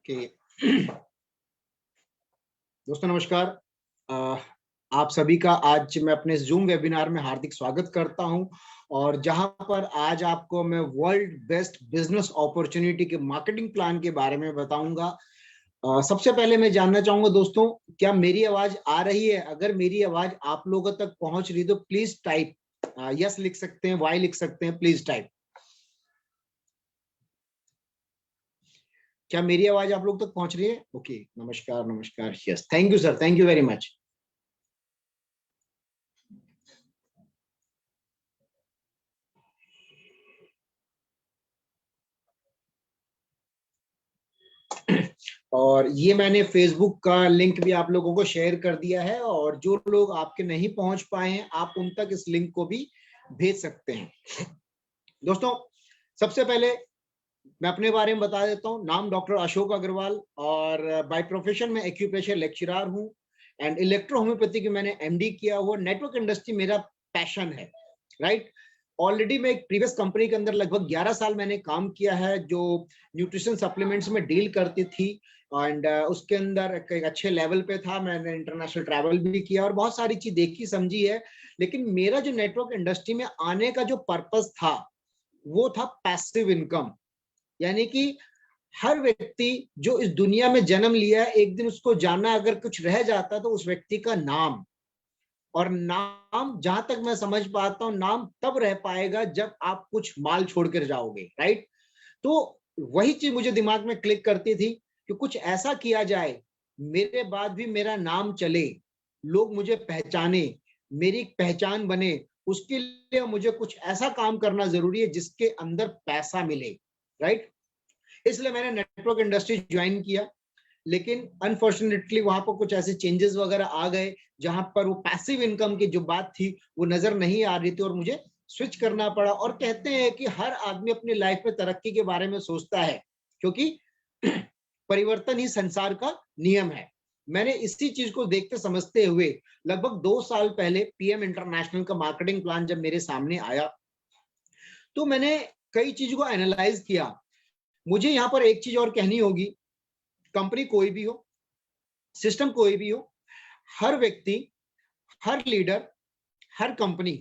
कि दोस्तों नमस्कार। आप सभी का आज मैं अपने जूम वेबिनार में हार्दिक स्वागत करता हूं और जहां पर आज आपको मैं वर्ल्ड बेस्ट बिजनेस अपॉर्चुनिटी के मार्केटिंग प्लान के बारे में बताऊंगा। सबसे पहले मैं जानना चाहूंगा दोस्तों, क्या मेरी आवाज आ रही है? अगर मेरी आवाज आप लोगों तक पहुंच रही तो प्लीज टाइप यस लिख सकते हैं, वाई लिख सकते हैं, प्लीज टाइप। क्या मेरी आवाज आप लोग तक पहुंच रही है? ओके, नमस्कार नमस्कार, yes, thank you sir, thank you very much. और ये मैंने फेसबुक का लिंक भी आप लोगों को शेयर कर दिया है और जो लोग आपके नहीं पहुंच पाए हैं आप उन तक इस लिंक को भी भेज सकते हैं। दोस्तों सबसे पहले मैं अपने बारे में बता देता हूं। नाम डॉक्टर अशोक अग्रवाल और बाय प्रोफेशन में एक्यूप्रेशर लेक्चरर हूं एंड इलेक्ट्रो होम्योपैथी की मैंने एमडी किया हुआ। नेटवर्क इंडस्ट्री मेरा पैशन है, राइट। ऑलरेडी मैं एक प्रीवियस कंपनी के अंदर लगभग 11 साल मैंने काम किया है जो न्यूट्रिशन सप्लीमेंट्स में डील करती थी एंड उसके अंदर एक अच्छे लेवल पे था। मैंने इंटरनेशनल ट्रैवल भी किया और बहुत सारी चीज देखी समझी है। लेकिन मेरा जो नेटवर्क इंडस्ट्री में आने का जो पर्पस था वो था पैसिव इनकम, यानी कि हर व्यक्ति जो इस दुनिया में जन्म लिया है एक दिन उसको जानना अगर कुछ रह जाता तो उस व्यक्ति का नाम। और नाम जहां तक मैं समझ पाता हूं नाम तब रह पाएगा जब आप कुछ माल छोड़कर जाओगे, राइट। तो वही चीज मुझे दिमाग में क्लिक करती थी कि कुछ ऐसा किया जाए मेरे बाद भी मेरा नाम चले, लोग मुझे पहचाने, मेरी पहचान बने। उसके लिए मुझे कुछ ऐसा काम करना जरूरी है जिसके अंदर पैसा मिले, राइट। इसलिए मैंने नेटवर्क इंडस्ट्री ज्वाइन किया। लेकिन अनफॉर्चुनेटली वहां पर कुछ ऐसे चेंजेस वगैरह आ गए जहां पर वो पैसिव इनकम की जो बात थी वो नजर नहीं आ रही थी और मुझे स्विच करना पड़ा। और कहते हैं कि हर आदमी अपनी लाइफ में तरक्की के बारे में सोचता है क्योंकि परिवर्तन ही संसार का नियम है। मैंने इसी चीज को देखते समझते हुए लगभग 2 साल पहले पीएम इंटरनेशनल का मार्केटिंग प्लान जब मेरे सामने आया तो मैंने कई चीजों को एनालाइज किया। मुझे यहां पर एक चीज और कहनी होगी, कंपनी कोई भी हो, सिस्टम कोई भी हो, हर व्यक्ति, हर लीडर, हर कंपनी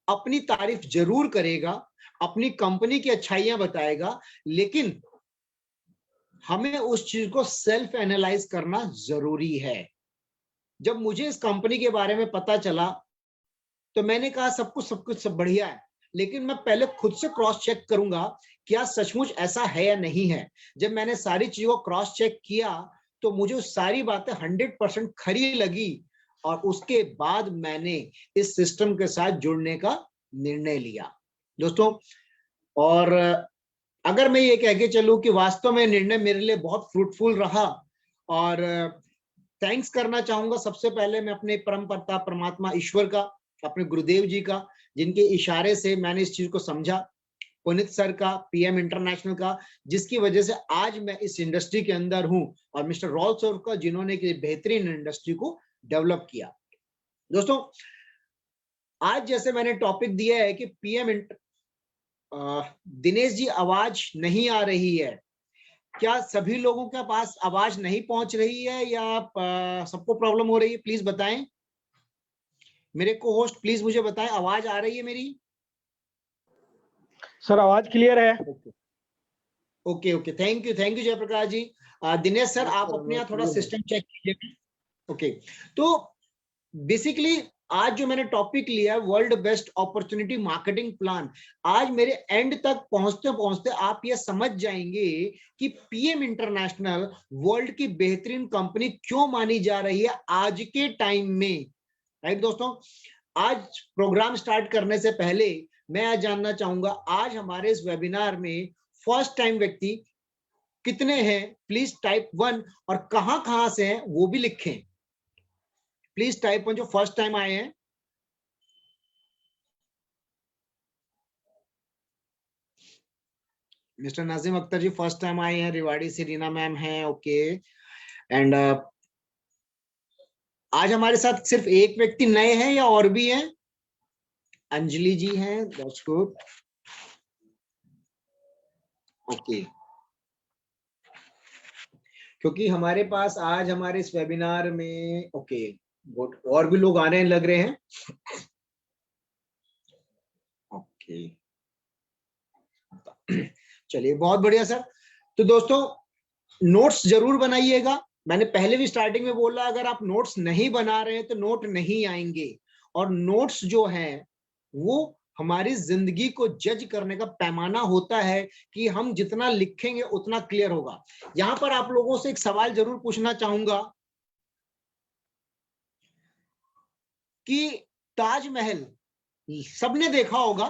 अपनी तारीफ जरूर करेगा, अपनी कंपनी की अच्छाइयां बताएगा, लेकिन हमें उस चीज को सेल्फ एनालाइज करना जरूरी है। जब मुझे इस कंपनी के बारे में पता चला तो मैंने कहा सब कुछ सब बढ़िया है, लेकिन मैं पहले खुद से क्रॉस चेक करूंगा क्या सचमुच ऐसा है या नहीं है। जब मैंने सारी चीजों को क्रॉस चेक किया तो मुझे सारी बातें 100% खरी लगी और उसके बाद मैंने इस सिस्टम के साथ जुड़ने का निर्णय लिया दोस्तों। और अगर मैं ये कह के चलूं कि वास्तव में निर्णय मेरे लिए बहुत फ्रूटफुल रहा और थैंक्स करना चाहूंगा सबसे पहले मैं अपने परमपिता परमात्मा ईश्वर का, अपने गुरुदेव जी का, जिनके इशारे से मैंने इस चीज को समझा, पुनीत सर का, पीएम इंटरनेशनल का, जिसकी वजह से आज मैं इस इंडस्ट्री के अंदर हूं, और मिस्टर रॉल्स का, जिन्होंने कि बेहतरीन इंडस्ट्री को डेवलप किया। दोस्तों आज जैसे मैंने टॉपिक दिया है कि दिनेश जी आवाज नहीं आ रही है, क्या सभी लोगों के पास आवाज नहीं पहुंच रही है या सबको प्रॉब्लम हो रही है? प्लीज बताएं, मेरे को होस्ट प्लीज मुझे बताएं, आवाज आ रही है मेरी? सर आवाज क्लियर है। Okay okay, thank you Jayaprakash ji. Dinesh sir आप अपने यहाँ थोड़ा सिस्टम चेक कीजिए। ओके, तो बेसिकली आज जो मैंने टॉपिक लिया है world best opportunity marketing plan, आज मेरे एंड तक पहुंचते पहुंचते आप ये समझ जाएंगे कि पीएम इंटरनेशनल वर्ल्ड की बेहतरीन कंपनी क्यों मानी जा रही है आज के टाइम में, राइट दोस्तों। आज प्रोग्राम स्टार्ट करने से पहले मैं आज जानना चाहूंगा आज हमारे इस वेबिनार में फर्स्ट टाइम व्यक्ति कितने हैं? प्लीज टाइप 1, और कहां कहां से हैं वो भी लिखें। प्लीज टाइप 1 जो फर्स्ट टाइम आए हैं। मिस्टर नाजिम अख्तर जी फर्स्ट टाइम आए हैं, रिवाड़ी से रीना मैम हैं, ओके। एंड आज हमारे साथ सिर्फ एक व्यक्ति नए हैं या और भी हैं? अंजलि जी हैं, दैट्स गुड, ओके। क्योंकि हमारे पास आज हमारे इस वेबिनार में ओके गुड और भी लोग आने लग रहे हैं। ओके चलिए बहुत बढ़िया सर। तो दोस्तों नोट्स जरूर बनाइएगा। मैंने पहले भी स्टार्टिंग में बोला अगर आप नोट्स नहीं बना रहे हैं तो नोट नहीं आएंगे। और नोट्स जो है वो हमारी जिंदगी को जज करने का पैमाना होता है कि हम जितना लिखेंगे उतना क्लियर होगा। यहां पर आप लोगों से एक सवाल जरूर पूछना चाहूंगा कि ताजमहल सबने देखा होगा,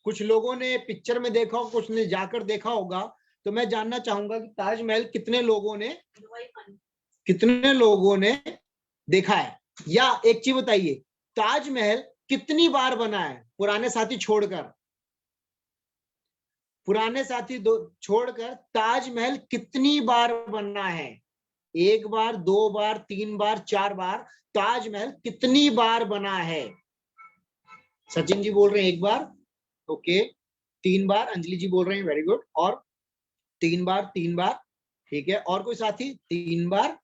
कुछ लोगों ने पिक्चर में देखा होगा, कुछ ने जाकर देखा होगा। तो मैं जानना चाहूंगा कि ताजमहल कितने लोगों ने देखा है। या एक चीज बताइए, ताजमहल कितनी बार बना है पुराने साथी छोड़कर? पुराने साथी छोड़कर ताजमहल कितनी बार बना है? 1 बार, 2 बार, 3 बार, 4 बार? ताजमहल कितनी बार बना है? सचिन जी बोल रहे हैं 1 बार। ओके 3 बार। अंजलि जी बोल रहे हैं वेरी गुड। और 3 बार, 3 बार। ठीक है, और कोई साथी? 3 बार,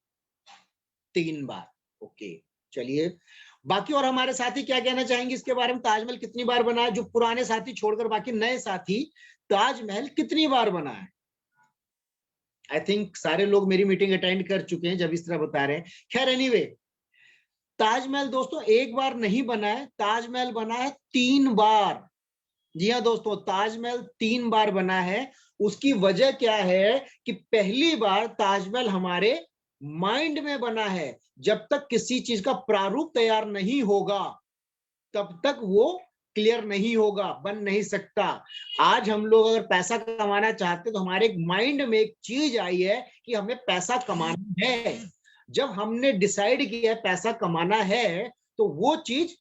3 बार। ओके चलिए बाकी और हमारे साथी क्या कहना चाहेंगे इसके बारे में, ताजमहल कितनी बार बना है? जो पुराने साथी छोड़कर बाकी नए साथी, ताजमहल कितनी बार बना है? आई थिंक सारे लोग मेरी मीटिंग अटेंड कर चुके हैं जब इस तरह बता रहे हैं। खैर एनीवे, ताजमहल दोस्तों 1 बार नहीं बना है, ताजमहल बना है 3 बार। जी हाँ दोस्तों, ताजमहल 3 बार बना है। उसकी वजह क्या है कि पहली बार ताजमहल हमारे माइंड में बना है। जब तक किसी चीज का प्रारूप तैयार नहीं होगा तब तक वो क्लियर नहीं होगा, बन नहीं सकता। आज हम लोग अगर पैसा कमाना चाहते तो हमारे माइंड में एक चीज आई है कि हमें पैसा कमाना है। जब हमने डिसाइड किया है पैसा कमाना है तो वो चीज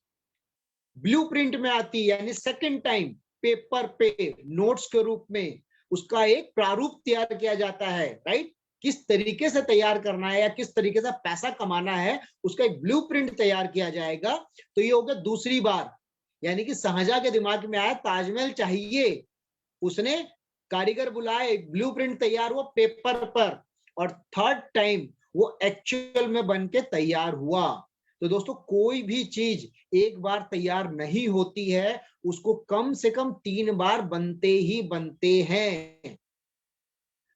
ब्लूप्रिंट में आती है, यानी सेकंड टाइम पेपर पे नोट्स के रूप में उसका एक प्रारूप तैयार किया जाता है। राइट, किस तरीके से तैयार करना है या किस तरीके से पैसा कमाना है उसका एक ब्लूप्रिंट तैयार किया जाएगा। तो ये हो गया दूसरी बार, यानी कि शाहजहां के दिमाग में आया ताजमहल चाहिए, उसने कारीगर बुलाए, ब्लूप्रिंट तैयार हुआ पेपर पर, और थर्ड टाइम वो एक्चुअल में बन के तैयार हुआ। तो दोस्तों कोई भी चीज 1 बार तैयार नहीं होती है, उसको कम से कम 3 बार बनते ही बनते हैं।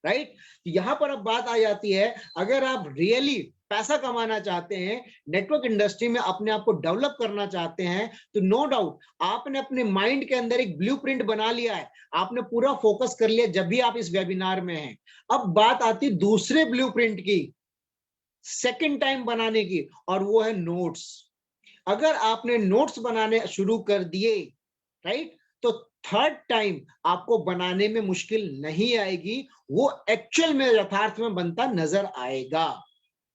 राइट, यहां पर अब बात आ जाती है, अगर आप रियली पैसा कमाना चाहते हैं, नेटवर्क इंडस्ट्री में अपने आप को डेवलप करना चाहते हैं, तो नो डाउट आपने अपने माइंड के अंदर एक ब्लूप्रिंट बना लिया है, आपने पूरा फोकस कर लिया जब भी आप इस वेबिनार में हैं। अब बात आती दूसरे ब्लूप्रिंट की, सेकंड टाइम बनाने की, और वो है नोट्स। अगर आपने नोट्स बनाने शुरू कर दिए, राइट, तो थर्ड टाइम आपको बनाने में मुश्किल नहीं आएगी, वो एक्चुअल में यथार्थ में बनता नजर आएगा।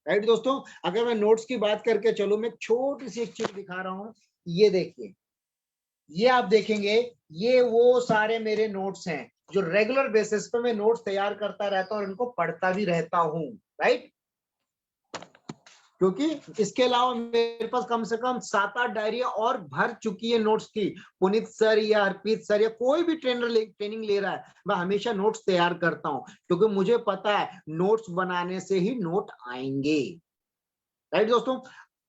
राइट दोस्तों, अगर मैं नोट्स की बात करके चलूं, मैं छोटी सी एक चीज दिखा रहा हूं। ये देखिए, ये आप देखेंगे, ये वो सारे मेरे नोट्स हैं जो रेगुलर बेसिस पे मैं नोट्स तैयार करता रहता हूं और इनको पढ़ता भी रहता हूं। राइट, क्योंकि इसके अलावा मेरे पास कम से कम 7-8 डायरिया और भर चुकी है नोट्स की। पुनीत सर या अर्पित सर या कोई भी ट्रेनिंग ले रहा है, मैं हमेशा नोट्स तैयार करता हूं, क्योंकि मुझे पता है नोट्स बनाने से ही नोट आएंगे। राइट दोस्तों,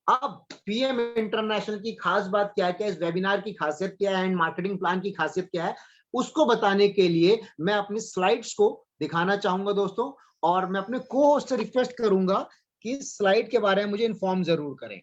अब पीएम इंटरनेशनल की खास बात क्या है, इस वेबिनार की खासियत क्या है, एंड मार्केटिंग प्लान की खासियत क्या है, उसको बताने के लिए मैं अपनी स्लाइड्स को दिखाना चाहूंगा दोस्तों। और मैं अपने को होस्ट से रिक्वेस्ट करूंगा कि स्लाइड के बारे में मुझे इन्फॉर्म जरूर करें।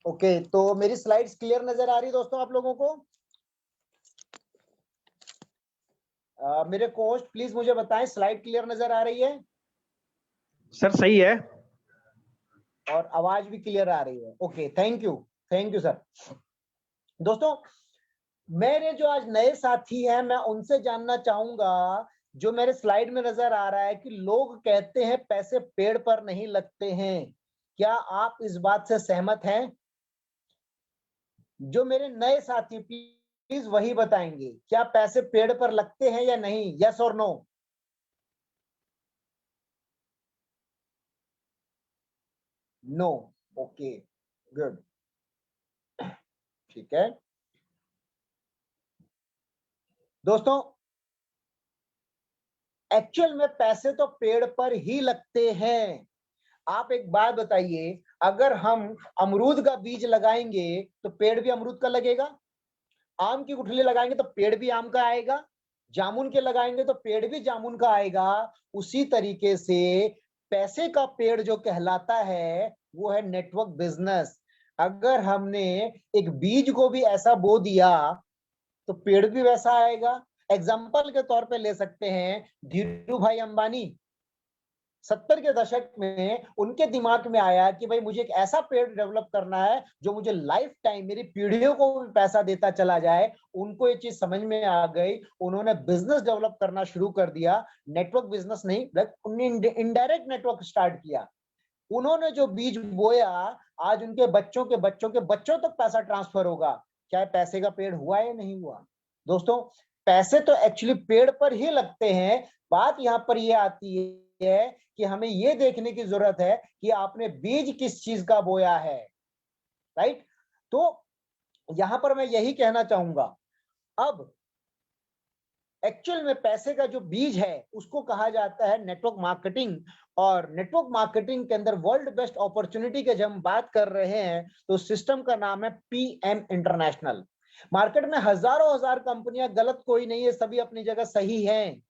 ओके, तो मेरी स्लाइड्स क्लियर नजर आ रही है दोस्तों आप लोगों को? मेरे कोच प्लीज मुझे बताएं, स्लाइड क्लियर नजर आ रही है? सर सही है और आवाज भी क्लियर आ रही है? Okay, thank you sir. दोस्तों, मेरे जो आज नए साथी हैं, मैं उनसे जानना चाहूंगा, जो मेरे स्लाइड में नजर आ रहा है कि लोग कहते हैं पैसे पेड़ पर नहीं लगते हैं, क्या आप इस बात से सहमत हैं? जो मेरे नए साथी प्लीज वही बताएंगे, क्या पैसे पेड़ पर लगते हैं या नहीं? यस और नो? नो। ओके, गुड, ठीक है। दोस्तों, एक्चुअल में पैसे तो पेड़ पर ही लगते हैं। आप एक बात बताइए, अगर हम अमरूद का बीज लगाएंगे तो पेड़ भी अमरूद का लगेगा, आम की गुठली लगाएंगे तो पेड़ भी आम का आएगा, जामुन के लगाएंगे तो पेड़ भी जामुन का आएगा। उसी तरीके से पैसे का पेड़ जो कहलाता है वो है नेटवर्क बिजनेस। अगर हमने एक बीज को भी ऐसा बो दिया तो पेड़ भी वैसा आएगा। एग्जाम्पल के तौर पे ले सकते हैं धीरू भाई अंबानी। 70 के दशक में उनके दिमाग में आया कि भाई मुझे एक ऐसा पेड़ डेवलप करना है जो मुझे लाइफ टाइम, मेरी पीढ़ियों को भी पैसा देता चला जाए। उनको ये चीज समझ में आ गई, उन्होंने बिजनेस डेवलप करना शुरू कर दिया। नेटवर्क बिजनेस नहीं, उन्होंने इनडायरेक्ट नेटवर्क स्टार्ट किया। उन्होंने जो बीज बोया, आज उनके बच्चों के बच्चों के बच्चों तक पैसा ट्रांसफर होगा। क्या पैसे का पेड़ हुआ या नहीं हुआ? दोस्तों, पैसे तो एक्चुअली पेड़ पर ही लगते हैं। बात यहां पर यह आती है कि हमें यह देखने की जरूरत है कि आपने बीज किस चीज का बोया है, राइट? तो यहां पर मैं यही कहना चाहूंगा। अब एक्चुअल में पैसे का जो बीज है उसको कहा जाता है नेटवर्क मार्केटिंग। और नेटवर्क मार्केटिंग के अंदर वर्ल्ड बेस्ट अपॉर्चुनिटी के जब हम बात कर रहे हैं तो सिस्टम का नाम है पीएम इंटरनेशनल। मार्केट में हजारों हजार कंपनियां, गलत कोई नहीं है, सभी अपनी जगह सही हैं।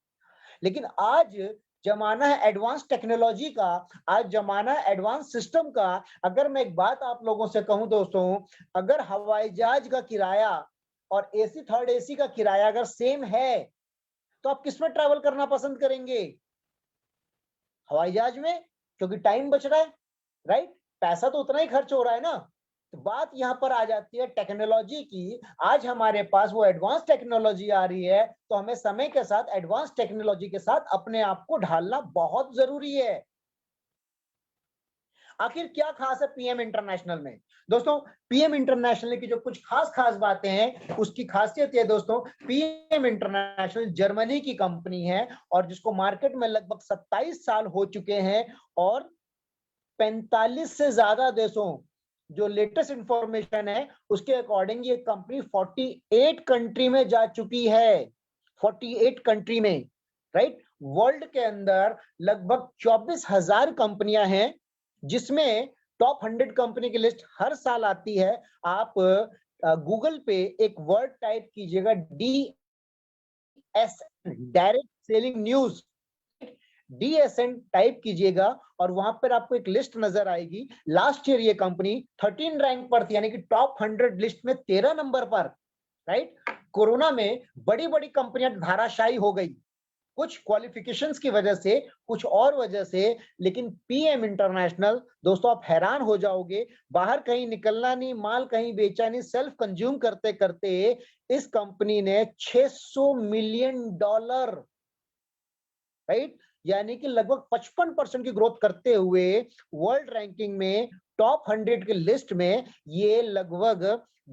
लेकिन आज जमाना है एडवांस टेक्नोलॉजी का, आज जमाना है एडवांस सिस्टम का। अगर मैं एक बात आप लोगों से कहूं दोस्तों, अगर हवाई जहाज का किराया और एसी थर्ड एसी का किराया अगर सेम है तो आप किसमें ट्रैवल करना पसंद करेंगे? हवाई जहाज में, क्योंकि टाइम बच रहा है, राइट? पैसा तो उतना ही खर्च हो रहा है ना। तो बात यहां पर आ जाती है टेक्नोलॉजी की। आज हमारे पास वो एडवांस टेक्नोलॉजी आ रही है, तो हमें समय के साथ एडवांस टेक्नोलॉजी के साथ अपने आप को ढालना बहुत जरूरी है। आखिर क्या खास है पीएम इंटरनेशनल में? दोस्तों, पीएम इंटरनेशनल की जो कुछ खास खास बातें हैं, उसकी खासियत है दोस्तों, पीएम इंटरनेशनल जर्मनी की कंपनी है और जिसको मार्केट में लगभग 27 साल हो चुके हैं और 45 से ज्यादा देशों, जो लेटेस्ट इंफॉर्मेशन है उसके अकॉर्डिंग ये कंपनी 48 कंट्री में जा चुकी है। 48 कंट्री में, राइट? वर्ल्ड के अंदर लगभग 24,000 कंपनियां हैं, जिसमें टॉप 100 कंपनी की लिस्ट हर साल आती है। आप गूगल पे एक वर्ड टाइप कीजिएगा, DSN, direct selling news, DSN type कीजिएगा और वहां पर आपको एक लिस्ट नजर आएगी। लास्ट ईयर ये कंपनी 13 रैंक पर थी, यानी कि टॉप 100 लिस्ट में 13 नंबर पर, राइट? कोरोना में बड़ी बड़ी कंपनियां धाराशायी हो गई, कुछ क्वालिफिकेशंस की वजह से, कुछ और वजह से। लेकिन पीएम इंटरनेशनल, दोस्तों आप हैरान हो जाओगे, बाहर कहीं निकलना नहीं, माल कहीं बेचा नहीं, सेल्फ कंज्यूम करते करते इस कंपनी ने $600 मिलियन, राइट, यानी कि लगभग 55% की ग्रोथ करते हुए वर्ल्ड रैंकिंग में टॉप 100 की लिस्ट में ये लगभग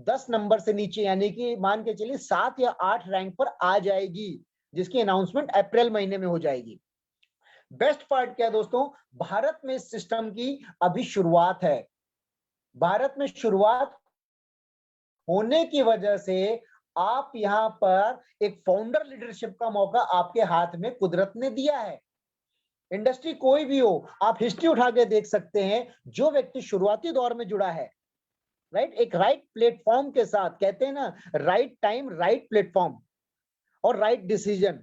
10 नंबर से नीचे, यानी कि मान के चलिए 7 या 8 रैंक पर आ जाएगी, जिसकी अनाउंसमेंट अप्रैल महीने में हो जाएगी। बेस्ट पार्ट क्या है दोस्तों, भारत में इस सिस्टम की अभी शुरुआत है। भारत में शुरुआत होने की वजह से आप यहां पर एक फाउंडर लीडरशिप का मौका आपके हाथ में कुदरत ने दिया है। इंडस्ट्री कोई भी हो, आप हिस्ट्री उठा के देख सकते हैं, जो व्यक्ति शुरुआती दौर में जुड़ा है, राइट, एक राइट प्लेटफॉर्म के साथ, कहते हैं ना राइट टाइम राइट प्लेटफॉर्म और राइट डिसीजन,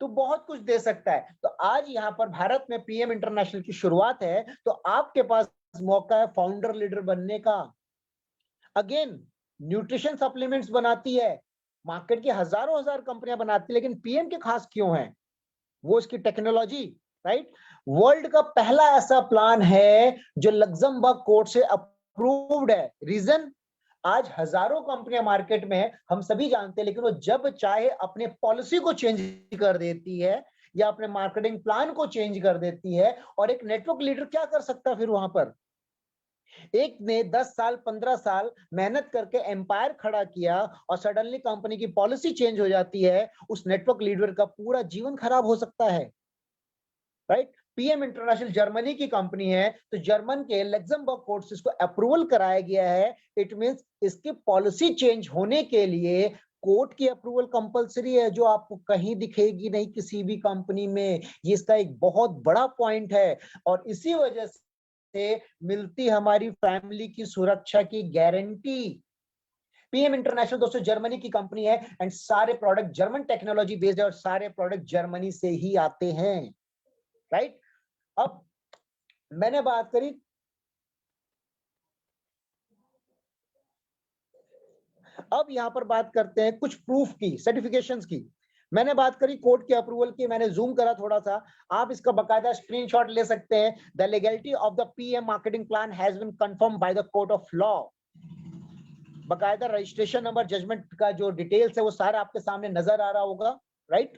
तो बहुत कुछ दे सकता है। तो आज यहां पर भारत में पीएम इंटरनेशनल की शुरुआत है, तो आपके पास मौका है फाउंडर लीडर बनने का। अगेन न्यूट्रिशन सप्लीमेंट्स बनाती है, मार्केट की हजारों कंपनियां बनाती है, लेकिन पीएम के खास क्यों है? वो इसकी टेक्नोलॉजी, राइट? वर्ल्ड का पहला ऐसा प्लान है जो लग्जमबर्ग कोर्ट से अप्रूव्ड है। रीजन, आज हजारों कंपनियां मार्केट में है, हम सभी जानते हैं, लेकिन वो जब चाहे अपने पॉलिसी को चेंज कर देती है या अपने मार्केटिंग प्लान को चेंज कर देती है। और एक नेटवर्क लीडर क्या कर सकता है फिर वहां पर? एक ने 10 साल 15 साल मेहनत करके एम्पायर खड़ा किया और सडनली कंपनी की पॉलिसी चेंज हो जाती है, उस नेटवर्क लीडर का पूरा जीवन खराब हो सकता है, राइट? पीएम इंटरनेशनल जर्मनी की कंपनी है, तो जर्मन के लग्जमबर्ग कोर्ट से इसको अप्रूवल कराया गया है। इट मींस इसकी पॉलिसी चेंज होने के लिए कोर्ट की अप्रूवल कंपलसरी है, जो आपको कहीं दिखेगी नहीं किसी भी कंपनी में। ये इसका एक बहुत बड़ा पॉइंट है, और इसी वजह से मिलती हमारी फैमिली की सुरक्षा की गारंटी। पीएम इंटरनेशनल दोस्तों जर्मनी की कंपनी है, एंड सारे प्रोडक्ट जर्मन टेक्नोलॉजी बेस्ड है, और सारे प्रोडक्ट जर्मनी से ही आते हैं, राइट? अब मैंने बात करी, अब यहां पर बात करते हैं कुछ प्रूफ की, सर्टिफिकेशंस की। मैंने बात करी कोर्ट के अप्रूवल की, मैंने जूम करा थोड़ा सा, आप इसका बकायदा स्क्रीनशॉट ले सकते हैं। The legality of the PM marketing plan has been confirmed by the court of law. बकायदा रजिस्ट्रेशन नंबर, जजमेंट का जो डिटेल्स है वो सारा आपके सामने नजर आ रहा होगा, राइट?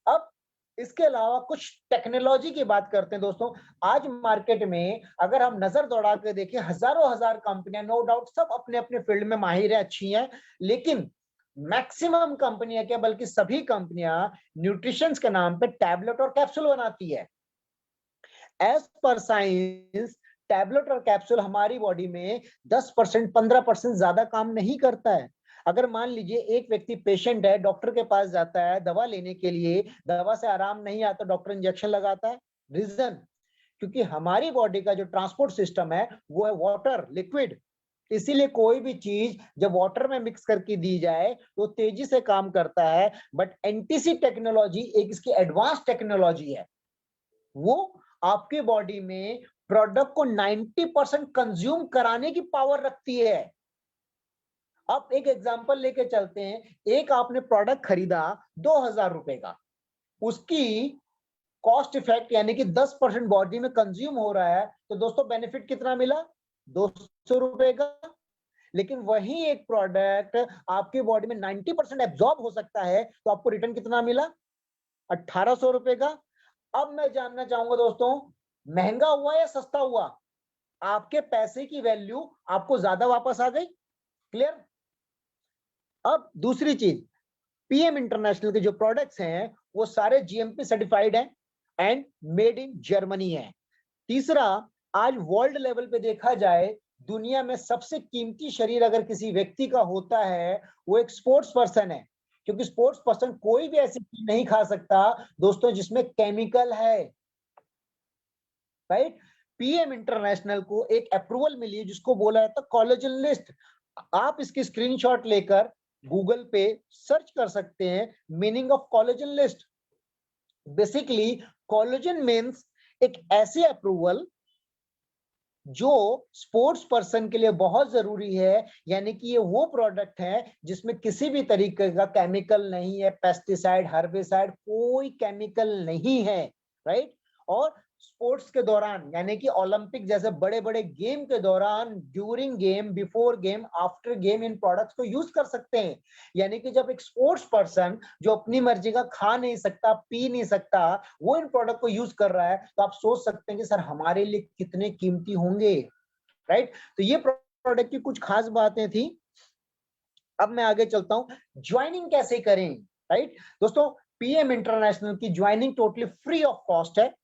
अब इसके अलावा कुछ टेक्नोलॉजी की बात करते हैं दोस्तों। आज मार्केट में अगर हम नजर दौड़ा के देखें, हजारों कंपनियां, नो डाउट सब अपने अपने फील्ड में माहिर है, अच्छी हैं, लेकिन मैक्सिमम कंपनियां क्या, बल्कि सभी कंपनियां न्यूट्रिशन के नाम पे टैबलेट और कैप्सूल बनाती है। एज पर साइंस टैबलेट और कैप्सूल हमारी बॉडी में 10% 15% ज्यादा काम नहीं करता है। अगर मान लीजिए एक व्यक्ति पेशेंट है, डॉक्टर के पास जाता है दवा लेने के लिए, दवा से आराम नहीं आता, डॉक्टर इंजेक्शन लगाता है। रीजन, क्योंकि हमारी बॉडी का जो ट्रांसपोर्ट सिस्टम है वो है वाटर, लिक्विड। इसीलिए कोई भी चीज जब वाटर में मिक्स करके दी जाए तो तेजी से काम करता है। बट एनटीसी टेक्नोलॉजी एक इसकी एडवांस टेक्नोलॉजी है, वो आपके बॉडी में प्रोडक्ट को 90% कंज्यूम कराने की पावर रखती है। अब एक एग्जांपल लेके चलते हैं, एक आपने प्रोडक्ट खरीदा 2000 रुपए का, उसकी कॉस्ट इफेक्ट यानी कि 10% बॉडी में कंज्यूम हो रहा है, तो दोस्तों बेनिफिट कितना मिला? 200 रुपए का। लेकिन वही एक प्रोडक्ट आपकी बॉडी में 90% एब्जॉर्ब हो सकता है, तो आपको रिटर्न कितना मिला? 1800 रुपए का। अब मैं जानना चाहूंगा दोस्तों, महंगा हुआ या सस्ता हुआ? आपके पैसे की वैल्यू आपको ज्यादा वापस आ गई। क्लियर? अब दूसरी चीज, पीएम इंटरनेशनल के जो प्रोडक्ट्स हैं वो सारे जीएमपी सर्टिफाइड हैं एंड मेड इन जर्मनी है। तीसरा, आज वर्ल्ड लेवल पे देखा जाए, दुनिया में सबसे कीमती शरीर अगर किसी व्यक्ति का होता है, वो एक स्पोर्ट्स पर्सन है, क्योंकि स्पोर्ट्स पर्सन कोई भी ऐसी चीज नहीं खा सकता दोस्तों जिसमें केमिकल है, राइट? पीएम इंटरनेशनल को एक अप्रूवल मिली है जिसको बोला जाता है कोलेजन लिस्ट। आप इसकी स्क्रीनशॉट लेकर गूगल पे सर्च कर सकते हैं, meaning of collagen list. Basically collagen means एक ऐसी अप्रूवल जो स्पोर्ट्स पर्सन के लिए बहुत जरूरी है, यानी कि ये वो प्रोडक्ट है जिसमें किसी भी तरीके का केमिकल नहीं है, पेस्टिसाइड, हर्बिसाइड, कोई केमिकल नहीं है, राइट? और स्पोर्ट्स के दौरान यानी कि ओलंपिक जैसे बड़े बड़े गेम के दौरान, during game, before game, after game in products को यूज कर सकते हैं। यानी कि जब एक स्पोर्ट्स पर्सन जो अपनी मर्जी का खा नहीं सकता, पी नहीं सकता, वो इन प्रोडक्ट को यूज कर रहा है, तो आप सोच सकते हैं कि सर हमारे लिए कितने कीमती होंगे, राइट? तो ये प्रोडक्ट की कुछ खास बातें थी। अब मैं आगे चलता हूं, ज्वाइनिंग कैसे करें, राइट? दोस्तों पीएम इंटरनेशनल की joining totally free of cost है,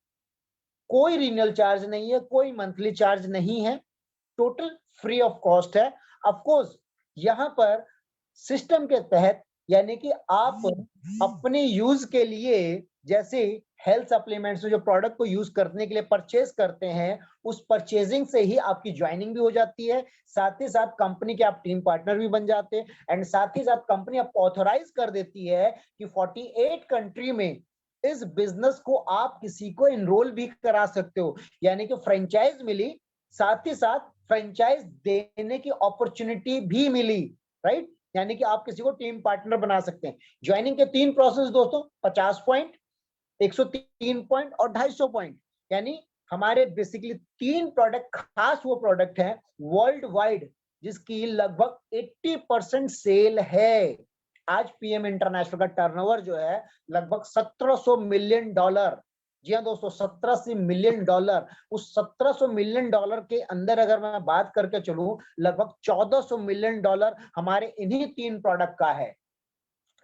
कोई रिन्यूअल चार्ज नहीं है, कोई मंथली चार्ज नहीं है, टोटल फ्री ऑफ कॉस्ट है। ऑफ कोर्स यहां पर सिस्टम के तहत यानी कि आप अपने यूज के लिए, जैसे हेल्थ सप्लीमेंट्स जो प्रोडक्ट को यूज करने के लिए परचेज करते हैं, उस परचेजिंग से ही आपकी ज्वाइनिंग भी हो जाती है, साथ ही साथ कंपनी के आप टीम पार्टनर भी बन जाते हैं, एंड साथ ही साथ कंपनी आपको ऑथराइज कर देती है कि 48 कंट्री में इस बिजनेस को आप किसी को इनरोल भी करा सकते हो, यानी कि फ्रेंचाइज मिली, साथ ही साथ फ्रेंचाइज देने की अपॉर्चुनिटी भी मिली, राइट। यानी कि आप किसी को टीम पार्टनर बना सकते हैं। ज्वाइनिंग के 3 प्रोसेस दोस्तों, 50 पॉइंट, 103 पॉइंट और 250 पॉइंट। यानी हमारे बेसिकली 3 प्रोडक्ट, खास वो प्रोडक्ट है वर्ल्ड वाइड जिसकी लगभग 80% सेल है। आज पीएम इंटरनेशनल का टर्नओवर जो है लगभग $1700 मिलियन। जी हाँ दोस्तों, $1700 मिलियन। उस $1700 मिलियन के अंदर अगर मैं बात करके चलूं, लगभग $1400 मिलियन हमारे इन्हीं 3 प्रोडक्ट का है,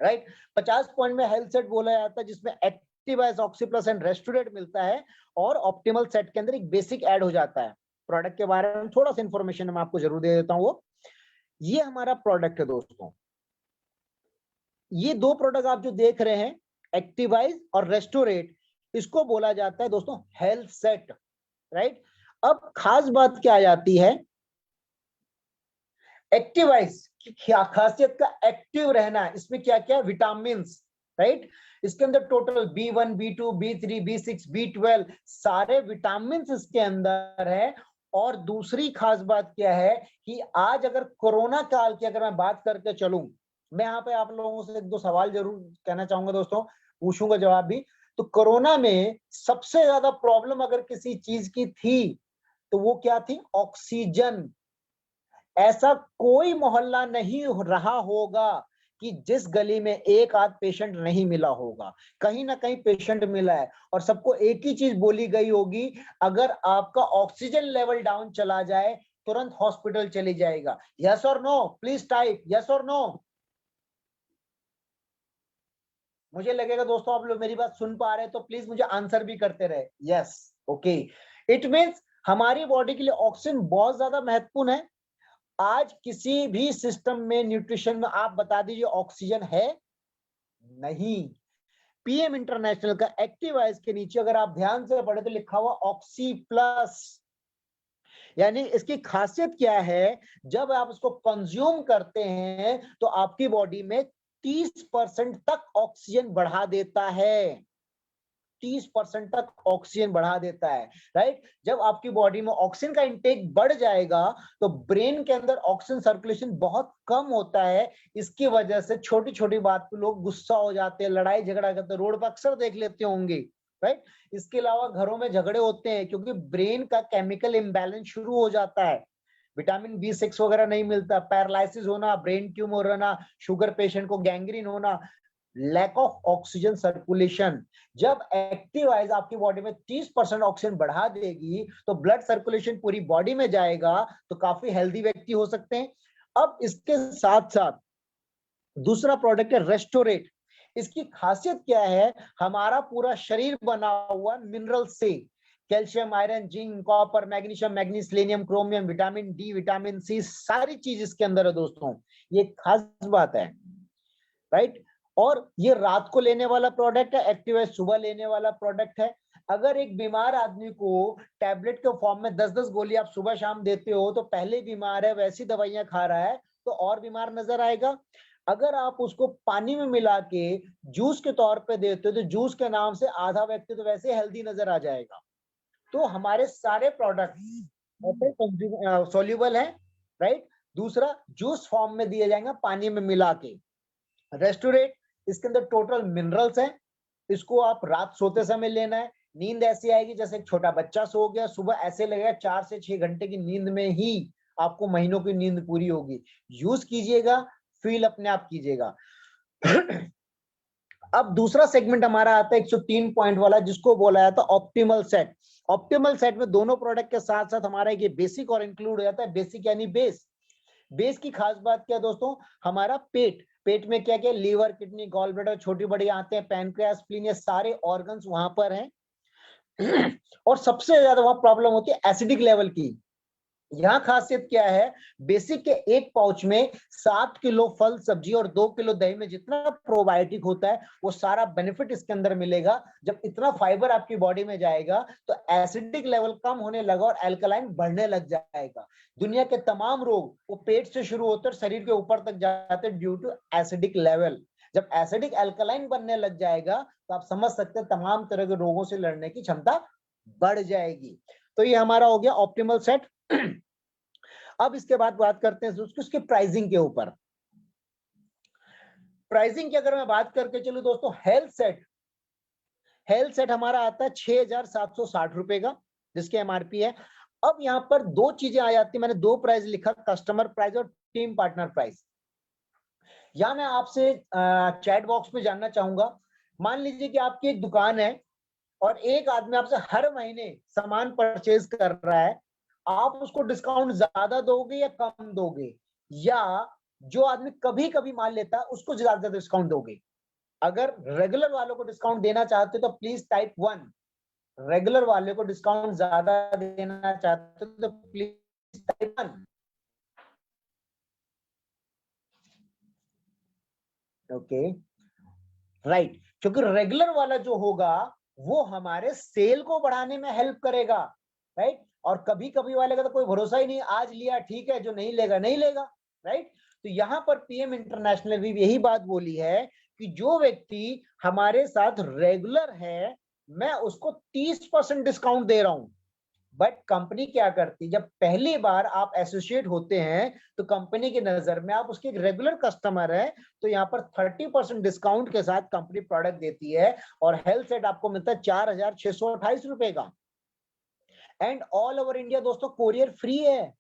राइट। 50 पॉइंट में हेल्थ सेट बोला जाता है जिसमें एक्टिवाइज, ऑक्सीप्लस एंड रेस्टोरेट मिलता है, और ऑप्टिमल सेट के अंदर एक बेसिक ऐड हो जाता है। प्रोडक्ट के बारे में थोड़ा सा इंफॉर्मेशन मैं आपको जरूर दे देता हूं। वो ये हमारा प्रोडक्ट है दोस्तों। ये 2 प्रोडक्ट आप जो देख रहे हैं, एक्टिवाइज और रेस्टोरेट, इसको बोला जाता है दोस्तों हेल्थ सेट, राइट। अब खास बात क्या आ जाती है, एक्टिवाइज की क्या खासियत का एक्टिव रहना है, इसमें क्या क्या विटामिन, राइट। इसके अंदर total B1, B2, B3, B6, B12 सारे विटामिन इसके अंदर है। और दूसरी खास बात क्या है कि आज अगर कोरोना काल की अगर मैं बात करके चलूं, मैं यहाँ पे आप लोगों से 1-2 सवाल जरूर कहना चाहूंगा दोस्तों, पूछूंगा जवाब भी। तो कोरोना में सबसे ज्यादा प्रॉब्लम अगर किसी चीज की थी तो वो क्या थी, ऑक्सीजन। ऐसा कोई मोहल्ला नहीं रहा होगा कि जिस गली में एक आध पेशेंट नहीं मिला होगा, कहीं ना कहीं पेशेंट मिला है। और सबको एक ही चीज बोली गई होगी, अगर आपका ऑक्सीजन लेवल डाउन चला जाए तुरंत हॉस्पिटल चली जाएगा। यस और नो, प्लीज टाइप यस और नो। मुझे लगेगा दोस्तों आप लोग मेरी बात सुन पा रहे हैं, तो प्लीज मुझे आंसर भी करते रहे। Yes, okay. इट मीन्स हमारी बॉडी के लिए ऑक्सीजन बहुत ज्यादा महत्वपूर्ण है। आज किसी भी सिस्टम में, न्यूट्रिशन में आप बता दीजिए ऑक्सीजन है नहीं। पीएम इंटरनेशनल का एक्टिवाइज के नीचे अगर आप ध्यान से पढ़े तो लिखा हुआ ऑक्सी प्लस। यानी इसकी खासियत क्या है, जब आप इसको कंज्यूम करते हैं तो आपकी बॉडी में 30% तक ऑक्सीजन बढ़ा देता है, 30% तक ऑक्सीजन बढ़ा देता है, राइट। जब आपकी बॉडी में ऑक्सीजन का इंटेक बढ़ जाएगा तो ब्रेन के अंदर ऑक्सीजन सर्कुलेशन बहुत कम होता है। इसकी वजह से छोटी छोटी बात पे लोग गुस्सा हो जाते हैं, लड़ाई झगड़ा करते हैं, रोड पर अक्सर देख लेते होंगे, राइट। इसके अलावा घरों में झगड़े होते हैं क्योंकि ब्रेन का केमिकल इम्बैलेंस शुरू हो जाता है, विटामिन B6 वगैरह नहीं मिलता, पैरालिसिस होना, ब्रेन ट्यूमर होना, शुगर पेशेंट को गैंग्रीन होना, लैक ऑफ ऑक्सीजन सर्कुलेशन। जब एक्टिवाइज आपकी बॉडी में 30% ऑक्सीजन बढ़ा देगी तो ब्लड सर्कुलेशन पूरी बॉडी में जाएगा, तो काफी हेल्दी व्यक्ति हो सकते हैं। अब इसके साथ साथ दूसरा प्रोडक्ट है रेस्टोरेट। इसकी खासियत क्या है, हमारा पूरा शरीर बना हुआ मिनरल से, calcium, iron, zinc, copper, magnesium, manganese, selenium, chromium, vitamin D, vitamin C, सारी चीज इसके अंदर है दोस्तों। ये खास बात है, राइट। और ये रात को लेने वाला प्रोडक्ट है, एक्टिवाइज सुबह लेने वाला प्रोडक्ट है। अगर एक बीमार आदमी को टैबलेट के फॉर्म में 10-10 गोली आप सुबह शाम देते हो तो पहले बीमार है, वैसी दवाइयां खा रहा है तो और बीमार नजर आएगा। अगर आप उसको पानी में मिला के जूस के तौर पे देते हो तो जूस के नाम से आधा व्यक्ति तो वैसे हेल्दी नजर आ जाएगा। तो हमारे सारे प्रोडक्ट सोल्यूबल है, राइट। दूसरा, जूस फॉर्म में दिए जाएंगे पानी में मिला के। रेस्टोरेट, इसके अंदर टोटल मिनरल्स हैं। इसको आप रात सोते समय लेना है, नींद ऐसी आएगी जैसे एक छोटा बच्चा सो गया, सुबह ऐसे लगेगा 4 से 6 घंटे की नींद में ही आपको महीनों की नींद पूरी होगी। यूज कीजिएगा, फील अपने आप कीजिएगा। अब दूसरा सेगमेंट हमारा आता है 103 पॉइंट वाला, जिसको बोला जाता है ऑप्टिमल सेट। ऑप्टिमल सेट में दोनों प्रोडक्ट के साथ साथ हमारा ये बेसिक और इंक्लूड हो जाता है। बेसिक यानी बेस। बेस की खास बात क्या है दोस्तों, हमारा पेट, पेट में क्या क्या, लीवर, किडनी, गॉल ब्लैडर, छोटी बड़ी आते हैं, पैनक्रियास, स्प्लीन, ये सारे ऑर्गन्स वहां पर हैं। और सबसे ज्यादा वहां प्रॉब्लम होती है एसिडिक लेवल की। यहाँ खासियत क्या है, बेसिक के एक पाउच में 7 किलो फल सब्जी और 2 किलो दही में जितना प्रोबायोटिक होता है वो सारा बेनिफिट इसके अंदर मिलेगा। जब इतना फाइबर आपकी बॉडी में जाएगा तो एसिडिक लेवल कम होने लगा और एल्कलाइन बढ़ने लग जाएगा। दुनिया के तमाम रोग वो पेट से शुरू होते और शरीर के ऊपर तक जाते ड्यू टू एसिडिक लेवल। जब एसिडिक एल्कलाइन बनने लग जाएगा तो आप समझ सकते हैं तमाम तरह के रोगों से लड़ने की क्षमता बढ़ जाएगी। तो ये हमारा हो गया ऑप्टिमल सेट। अब इसके बाद बात करते हैं उसकी प्राइसिंग के ऊपर। प्राइसिंग की अगर मैं बात करके चलूं दोस्तों, हेल्थ सेट हमारा आता है 6,760 रुपए का, जिसके एमआरपी है। अब यहाँ पर दो चीजें आ जाती है, मैंने दो प्राइस लिखा, कस्टमर प्राइस और टीम पार्टनर प्राइस। या मैं आपसे चैट बॉक्स में जानना चाहूंगा, मान लीजिए कि आपकी एक दुकान है और एक आदमी आपसे हर महीने सामान परचेज कर रहा है, आप उसको डिस्काउंट ज्यादा दोगे या कम दोगे, या जो आदमी कभी कभी माल लेता है उसको ज्यादा डिस्काउंट दोगे? अगर रेगुलर वालों को डिस्काउंट देना चाहते हो तो प्लीज टाइप 1, रेगुलर वाले को डिस्काउंट ज्यादा देना चाहते हो तो प्लीज टाइप 1। ओके, राइट, क्योंकि रेगुलर वाला जो होगा वो हमारे सेल को बढ़ाने में हेल्प करेगा, राइट। और कभी कभी वाले का तो कोई भरोसा ही नहीं, आज लिया ठीक है, जो नहीं लेगा नहीं लेगा, राइट। तो यहां पर पीएम इंटरनेशनल भी यही बात बोली है कि जो व्यक्ति हमारे साथ रेगुलर है, मैं उसको 30% डिस्काउंट दे रहा हूं। बट कंपनी क्या करती, जब पहली बार आप एसोसिएट होते हैं तो कंपनी की नजर में आप उसके रेगुलर कस्टमर है, तो यहाँ पर 30% डिस्काउंट के साथ कंपनी प्रोडक्ट देती है और हेल्थ सेट आपको मिलता है 4,628 रुपए का। एंड ऑल ओवर इंडिया दोस्तों कोरियर फ्री है।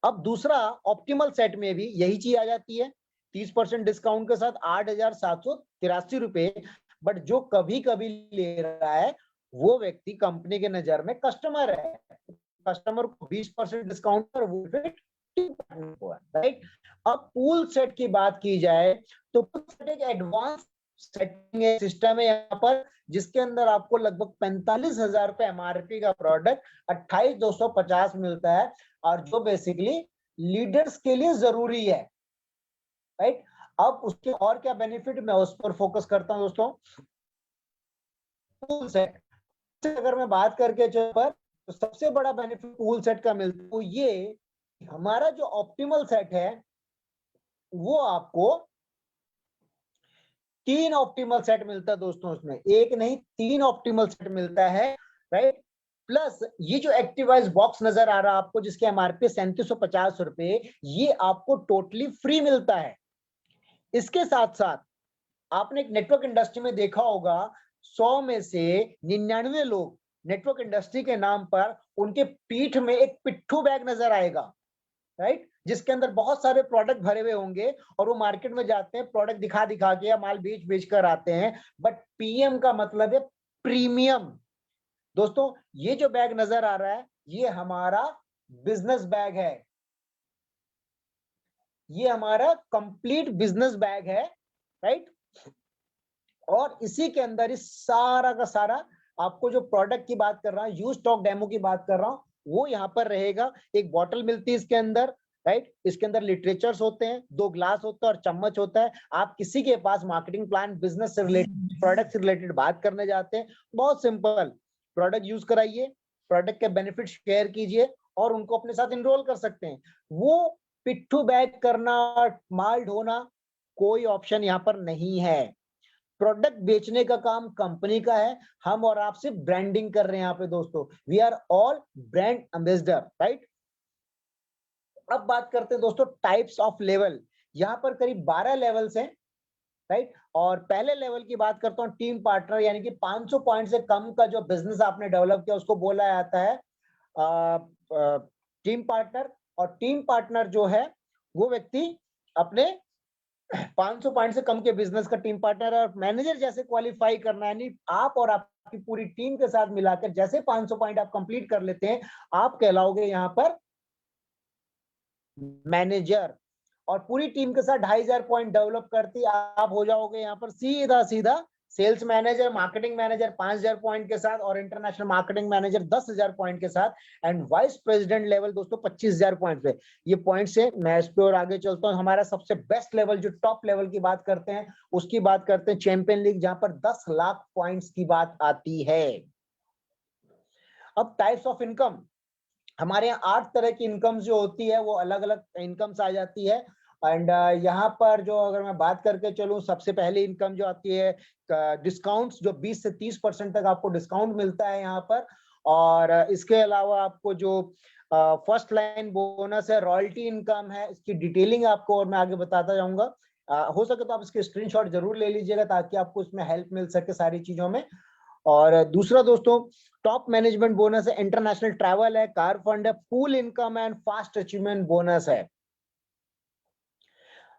अब दूसरा ऑप्टिमल सेट में भी यही चीज आ जाती है, 30% डिस्काउंट के साथ 8,783 रुपए। बट जो कभी कभी ले रहा है वो व्यक्ति कंपनी के नजर में कस्टमर है, कस्टमर को 20% डिस्काउंट पर वो राइट। अब पूल सेट की बात की जाए तो पूल सेट एक एडवांस सेटिंग सिस्टम है यहाँ पर, जिसके अंदर आपको लगभग 45,000 रुपए एमआरपी का प्रोडक्ट 28,250 मिलता है, और जो बेसिकली लीडर्स के लिए जरूरी है, राइट। अब उसके और क्या बेनिफिट, मैं उस पर फोकस करता हूं दोस्तों। पूल सेट अगर मैं बात करके पर, तो सबसे बड़ा बेनिफिट पूल सेट का मिलता है वो ये, हमारा जो ऑप्टिमल सेट है वो आपको 3 ऑप्टिमल सेट मिलता है दोस्तों, उसमें एक नहीं 3 ऑप्टिमल सेट मिलता है, राइट। प्लस ये जो एक्टिवाइज बॉक्स नजर आ रहा है आपको, जिसके एमआरपी 3750 रुपए, ये आपको टोटली फ्री मिलता है। इसके साथ साथ आपने एक नेटवर्क इंडस्ट्री में देखा होगा, 100 में से 99 लोग नेटवर्क इंडस्ट्री के नाम पर उनके पीठ में एक पिट्ठू बैग नजर आएगा, राइट, जिसके अंदर बहुत सारे प्रोडक्ट भरे हुए होंगे और वो मार्केट में जाते हैं, प्रोडक्ट दिखा दिखा के या माल बेच बेच कर आते हैं। बट पीएम का मतलब है प्रीमियम। दोस्तों ये जो बैग नजर आ रहा है ये हमारा बिजनेस बैग है, ये हमारा कंप्लीट बिजनेस बैग है, राइट। और इसी के अंदर इस सारा का सारा आपको जो प्रोडक्ट की बात कर रहा हूं, यूज स्टॉक डेमो की बात कर रहा हूं, वो यहाँ पर रहेगा। एक बॉटल मिलती है इसके अंदर, राइट, इसके अंदर लिटरेचर्स होते हैं, 2 ग्लास होता है और चम्मच होता है। आप किसी के पास मार्केटिंग प्लान, बिजनेस से रिलेटेड, प्रोडक्ट से रिलेटेड बात करने जाते हैं, बहुत सिंपल, प्रोडक्ट यूज कराइए, प्रोडक्ट के बेनिफिट शेयर कीजिए और उनको अपने साथ इनरोल कर सकते हैं। वो पिट्ठू बैग करना, माल ढोना, कोई ऑप्शन यहाँ पर नहीं है। प्रोडक्ट बेचने का काम कंपनी का है, हम और आप सिर्फ ब्रांडिंग कर रहे हैं यहाँ पे दोस्तों। We are all brand ambassador, right. अब बात करते हैं दोस्तों टाइप्स ऑफ लेवल। यहाँ पर करीब 12 लेवल्स हैं, राइट। और पहले लेवल की बात करता हूँ टीम पार्टनर, यानी कि 500 पॉइंट से कम का जो बिजनेस आपने डेवलप किया उसको बोला जाता है टीम पार्टनर। और टीम पार्टनर जो है वो व्यक्ति अपने 500 पॉइंट से कम के बिजनेस का टीम पार्टनर और मैनेजर जैसे क्वालिफाई करना, यानी आप और आपकी पूरी टीम के साथ मिलाकर जैसे 500 पॉइंट आप कंप्लीट कर लेते हैं, आप कहलाओगे यहाँ पर मैनेजर। और पूरी टीम के साथ 2,500 पॉइंट डेवलप करती आप हो जाओगे यहाँ पर सीधा सीधा sales manager, marketing manager 5,000 point के साथ, और इंटरनेशनल मार्केटिंग मैनेजर 10,000 पॉइंट के साथ, एंड वाइस प्रेसिडेंट लेवल दोस्तों 25,000 पॉइंट पे। ये पॉइंट से मैं इस पे और आगे चलता हूँ। हमारा सबसे बेस्ट लेवल जो टॉप लेवल की बात करते हैं उसकी बात करते हैं चैंपियन लीग, जहां पर 10 लाख पॉइंट्स की बात आती है। अब टाइप्स ऑफ इनकम, हमारे यहाँ 8 तरह की इनकम जो होती है वो अलग अलग इनकम्स आ जाती है। एंड यहाँ पर जो अगर मैं बात करके चलूं, सबसे पहली इनकम जो आती है डिस्काउंट्स, जो 20 से 30% तक आपको डिस्काउंट मिलता है यहाँ पर। और इसके अलावा आपको जो फर्स्ट लाइन बोनस है, रॉयल्टी इनकम है, इसकी डिटेलिंग आपको और मैं आगे बताता जाऊंगा। हो सके तो आप इसके स्क्रीनशॉट जरूर ले लीजिएगा ताकि आपको इसमें हेल्प मिल सके सारी चीजों में। और दूसरा दोस्तों, टॉप मैनेजमेंट बोनस है, इंटरनेशनल ट्रैवल है, कार फंड है, pool income and fast achievement bonus है।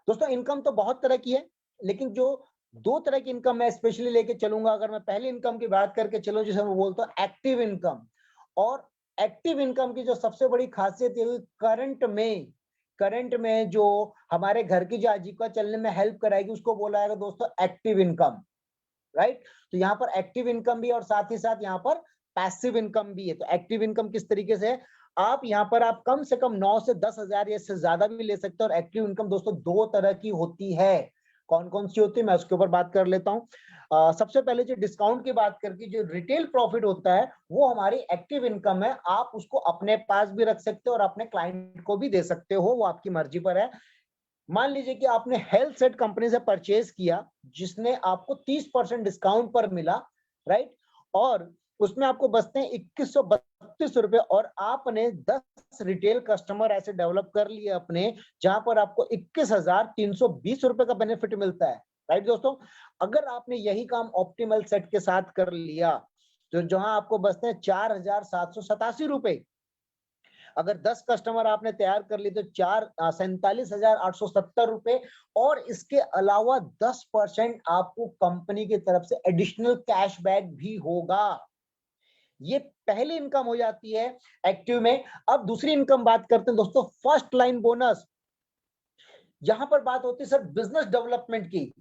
दोस्तों इनकम तो बहुत तरह की है, लेकिन जो दो तरह की इनकम मैं स्पेशली लेके चलूंगा, अगर मैं पहली इनकम की बात करके चलूं जिसे मैं बोलता हूं एक्टिव इनकम। और एक्टिव इनकम की जो सबसे बड़ी खासियत है करंट में जो हमारे घर की जो आजीविका चलने में हेल्प कराएगी उसको बोला जाएगा दोस्तों एक्टिव इनकम, राइट। तो यहाँ पर एक्टिव इनकम भी और साथ ही साथ यहाँ पर पैसिव इनकम भी है। तो एक्टिव इनकम किस तरीके से है, आप यहाँ पर आप कम से कम 9 से 10 हजार या इससे ज्यादा भी ले सकते हैं। और एक्टिव इनकम दोस्तों दो तरह की होती है, कौन कौन सी होती है मैं उसके ऊपर बात कर लेता हूँ। सबसे पहले जो डिस्काउंट की बात करके जो रिटेल प्रॉफिट होता है वो हमारी एक्टिव इनकम है। आप उसको अपने पास भी रख सकते हो और अपने क्लाइंट को भी दे सकते हो, वो आपकी मर्जी पर है। मान लीजिए कि आपने हेल्थ सेट कंपनी से परचेज किया जिसने आपको 30% डिस्काउंट पर मिला, राइट। और उसमें आपको बचते हैं 2132 रुपए और आपने 10 रिटेल कस्टमर ऐसे डेवलप कर लिए अपने, जहां पर आपको 21,320 रुपए का बेनिफिट मिलता है, राइट दोस्तों। अगर आपने यही काम ऑप्टिमल सेट के साथ कर लिया तो जहां आपको बचते हैं 4,787 रुपए। अगर 10 कस्टमर आपने तैयार कर ली तो 47,870 रुपए। और इसके अलावा 10% आपको कंपनी की तरफ से एडिशनल कैशबैक भी होगा। ये पहली इनकम हो जाती है एक्टिव में। अब दूसरी इनकम बात करते हैं दोस्तों, फर्स्ट लाइन बोनस। यहां पर बात होती है सर बिजनेस डेवलपमेंट की।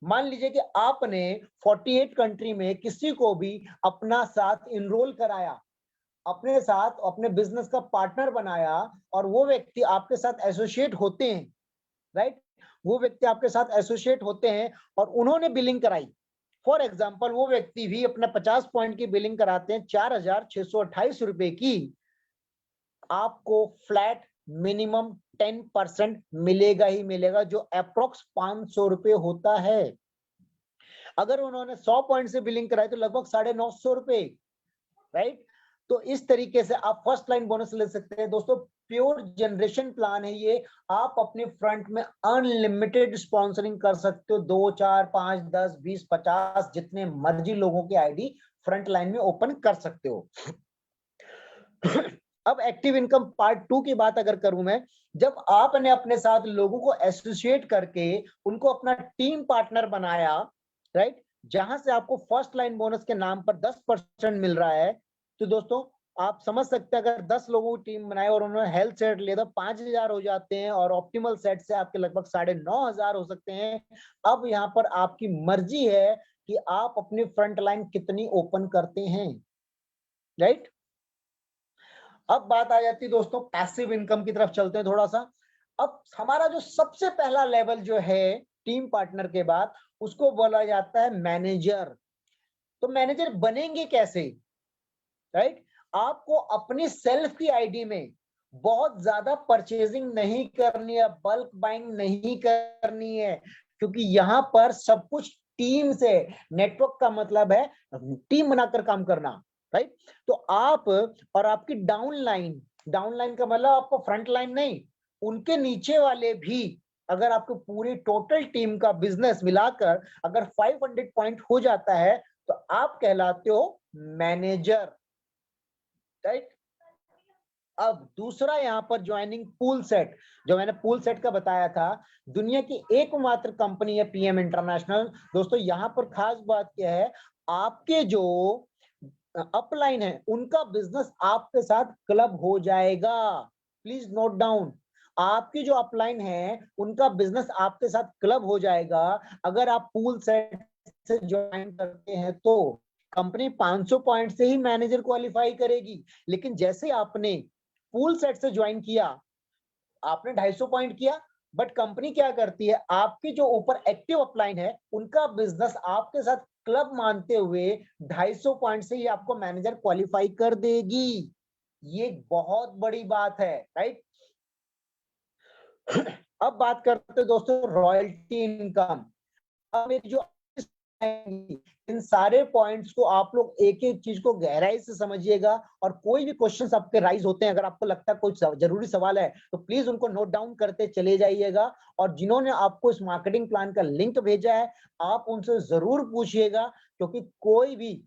मान लीजिए कि आपने 48 कंट्री में किसी को भी अपना साथ इनरोल कराया, अपने साथ अपने बिजनेस का पार्टनर बनाया और वो व्यक्ति आपके साथ एसोसिएट होते हैं, राइट। वो व्यक्ति आपके साथ एसोसिएट होते हैं और उन्होंने बिलिंग कराई। फॉर एग्जांपल वो व्यक्ति भी अपना 50 पॉइंट की बिलिंग कराते हैं 4,628 रुपए की, आपको फ्लैट मिनिमम 10% मिलेगा ही मिलेगा, जो अप्रोक्स 500 रुपए होता है। अगर उन्होंने 100 पॉइंट से बिलिंग कराई तो लगभग 950 रुपए, राइट। तो इस तरीके से आप फर्स्ट लाइन बोनस ले सकते हैं दोस्तों। प्योर जनरेशन प्लान है ये। आप अपने फ्रंट में अनलिमिटेड स्पॉन्सरिंग कर सकते हो, 2 4 5 10 20 50 जितने मर्जी लोगों की आईडी फ्रंट लाइन में ओपन कर सकते हो। अब एक्टिव इनकम पार्ट 2 की बात अगर करूं मैं, जब आपने अपने साथ लोगों को एसोसिएट करके उनको अपना टीम पार्टनर बनाया, राइट, जहां से आपको फर्स्ट लाइन बोनस के नाम पर 10% मिल रहा है। तो दोस्तों आप समझ सकते हैं अगर 10 लोगों की टीम बनाए और उन्होंने हेल्थ सेट लिया तो 5,000 हो जाते हैं और ऑप्टिमल सेट से आपके लगभग 9,500 हो सकते हैं। अब यहाँ पर आपकी मर्जी है कि आप अपनी फ्रंट लाइन कितनी ओपन करते हैं, राइट। अब बात आ जाती है दोस्तों पैसिव इनकम की तरफ चलते हैं थोड़ा सा। अब हमारा जो सबसे पहला लेवल जो है टीम पार्टनर के बाद उसको बोला जाता है मैनेजर। तो मैनेजर बनेंगे कैसे, राइट। आपको अपनी सेल्फ की आईडी में बहुत ज्यादा परचेजिंग नहीं करनी है, बल्क बाइंग नहीं करनी है, क्योंकि यहां पर सब कुछ टीम से, नेटवर्क का मतलब है टीम बनाकर काम करना, राइट। तो आप और आपकी डाउनलाइन का मतलब आपको फ्रंट लाइन नहीं, उनके नीचे वाले भी, अगर आपको पूरी टोटल टीम का बिजनेस मिलाकर अगर 500 पॉइंट हो जाता है तो आप कहलाते हो मैनेजर, राइट। अब दूसरा यहां पर ज्वाइनिंग पूल सेट, जो मैंने पूल सेट का बताया था, दुनिया की एकमात्र कंपनी है पीएम इंटरनेशनल। दोस्तों यहां पर खास बात क्या है, आपके जो अपलाइन है उनका बिजनेस आपके साथ क्लब हो जाएगा। प्लीज नोट डाउन, आपकी जो अपलाइन है उनका बिजनेस आपके साथ क्लब हो जाएगा अगर आप पूल सेट से ज्वाइन करते हैं तो। कंपनी 500 पॉइंट से ही मैनेजर क्वालिफाई करेगी, लेकिन जैसे आपने पूल सेट से ज्वाइन किया, आपने 250 पॉइंट किया, बट कंपनी क्या करती है, आपके जो ऊपर एक्टिव अपलाइन है उनका बिजनेस आपके साथ क्लब मानते हुए 250 पॉइंट से ही आपको मैनेजर क्वालिफाई कर देगी। ये बहुत बड़ी बात है, राइट। अब बात करते हैं दोस्तों रॉयल्टी इनकम। अब मेरी जो आएंगी। इन सारे पॉइंट्स को आप लोग एक एक चीज को गहराई से समझिएगा, और कोई भी क्वेश्चंस आपके राइज होते हैं, अगर आपको लगता है कोई जरूरी सवाल है तो प्लीज उनको नोट डाउन करते चले जाइएगा। और जिन्होंने आपको इस मार्केटिंग प्लान का लिंक भेजा है आप उनसे जरूर पूछिएगा, क्योंकि कोई भी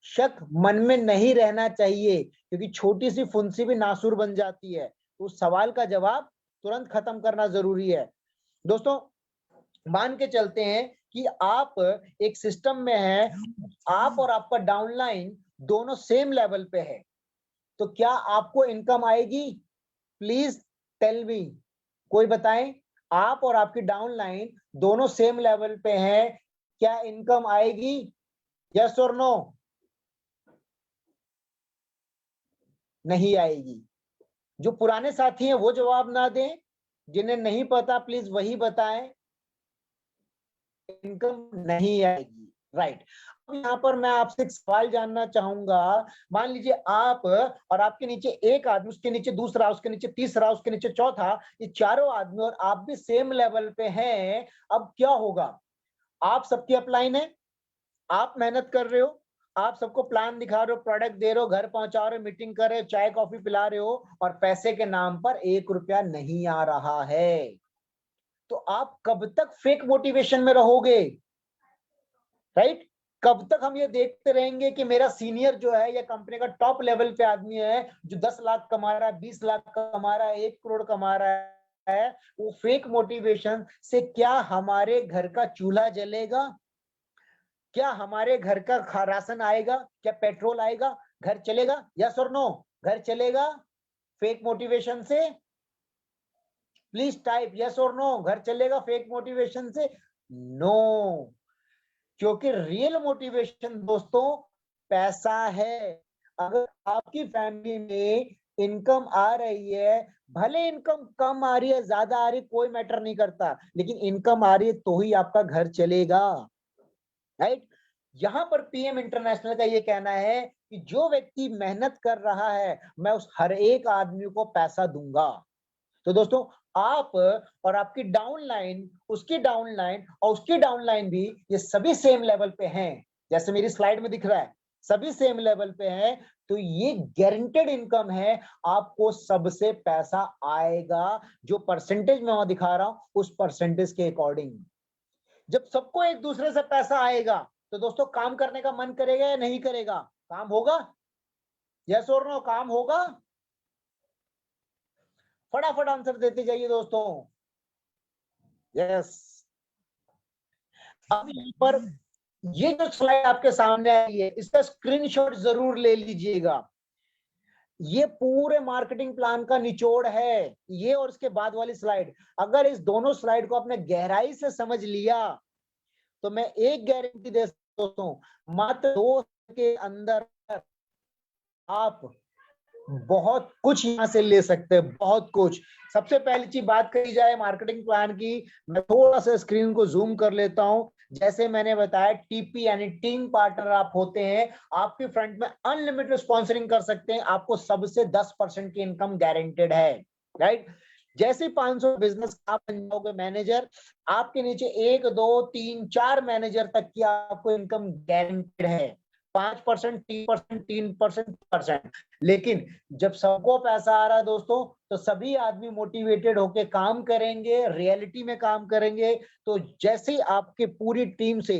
शक मन में नहीं रहना चाहिए, क्योंकि छोटी सी फुंसी भी नासुर बन जाती है। तो उस सवाल का जवाब तुरंत खत्म करना जरूरी है। दोस्तों मान के चलते हैं कि आप एक सिस्टम में हैं, आप और आपका डाउनलाइन दोनों सेम लेवल पे है, तो क्या आपको इनकम आएगी? प्लीज टेल मी, कोई बताएं। आप और आपकी डाउनलाइन दोनों सेम लेवल पे हैं, क्या इनकम आएगी? यस और नो? नहीं आएगी। जो पुराने साथी हैं वो जवाब ना दें, जिन्हें नहीं पता प्लीज वही बताएं। इनकम नहीं आएगी, राइट। अब यहाँ पर मैं आपसे एक सवाल जानना चाहूंगा। मान लीजिए आप और आपके नीचे एक आदमी, उसके नीचे दूसरा, उसके नीचे तीसरा, उसके नीचे चौथा, ये चारों आदमी और आप भी सेम लेवल पे हैं। अब क्या होगा? आप सबकी अपलाइन है, आप मेहनत कर रहे हो, आप सबको प्लान दिखा रहे हो, प्रोडक्ट दे रहे हो, घर पहुंचा रहे हो, मीटिंग कर रहे हो, चाय कॉफी पिला रहे हो, और पैसे के नाम पर 1 रुपया नहीं आ रहा है, तो आप कब तक फेक मोटिवेशन में रहोगे? राइट? कब तक हम ये देखते रहेंगे कि मेरा सीनियर जो है या कंपनी का टॉप लेवल पे आदमी है जो 10 लाख कमा रहा है, 20 लाख कमा रहा है, 1 करोड़ कमा रहा है, वो फेक मोटिवेशन से क्या हमारे घर का चूल्हा जलेगा? क्या हमारे घर का राशन आएगा? क्या पेट्रोल आएगा? घर चलेगा? यस और नो? घर चलेगा फेक मोटिवेशन से? प्लीज टाइप यस और नो। घर चलेगा फेक मोटिवेशन से? नो, क्योंकि रियल मोटिवेशन दोस्तों पैसा है। अगर आपकी फैमिली में इनकम आ रही है, भले इनकम कम आ रही है ज्यादा आ रही है कोई मैटर नहीं करता, लेकिन इनकम आ रही है तो ही आपका घर चलेगा, राइट? यहां पर पीएम इंटरनेशनल का ये कहना है कि जो व्यक्ति मेहनत कर रहा है मैं उस हर एक आदमी को पैसा दूंगा। तो दोस्तों आप और आपकी डाउनलाइन, उसकी डाउनलाइन और उसकी डाउनलाइन भी, ये सभी सेम लेवल पे हैं, जैसे मेरी स्लाइड में दिख रहा है, सभी सेम लेवल पे हैं, तो ये गारंटेड इनकम है। आपको सबसे पैसा आएगा, जो परसेंटेज मैं वहां दिखा रहा हूं उस परसेंटेज के अकॉर्डिंग। जब सबको एक दूसरे से पैसा आएगा तो दोस्तों काम करने का मन करेगा या नहीं करेगा? काम होगा? यस और नो? काम होगा? फटाफट आंसर देते जाइए दोस्तों। यस। अब यहाँ पर ये जो स्लाइड आपके सामने आई है इसका स्क्रीनशॉट जरूर ले लीजिएगा। ये पूरे मार्केटिंग प्लान का निचोड़ है, ये और इसके बाद वाली स्लाइड। अगर इस दोनों स्लाइड को आपने गहराई से समझ लिया तो मैं एक गारंटी दे दोस्तों, मात्र 2 के अंदर आप बहुत कुछ यहां से ले सकते हैं, बहुत कुछ। सबसे पहली चीज बात करी जाए मार्केटिंग प्लान की, मैं थोड़ा सा स्क्रीन को जूम कर लेता हूं। जैसे मैंने बताया टीपी यानी टीम पार्टनर आप होते हैं, आपके फ्रंट में अनलिमिटेड स्पॉन्सरिंग कर सकते हैं, आपको सबसे 10% की इनकम गारंटेड है, राइट? जैसे 500 बिजनेस आप बन जाओगे मैनेजर, आपके नीचे 1 2 3 4 मैनेजर तक की आपको इनकम गारंटेड है। 5%, 3%, 3%। लेकिन जब सबको पैसा आ रहा है दोस्तों तो सभी आदमी मोटिवेटेड होके काम करेंगे, रियलिटी में काम करेंगे। तो जैसे ही आपके पूरी टीम से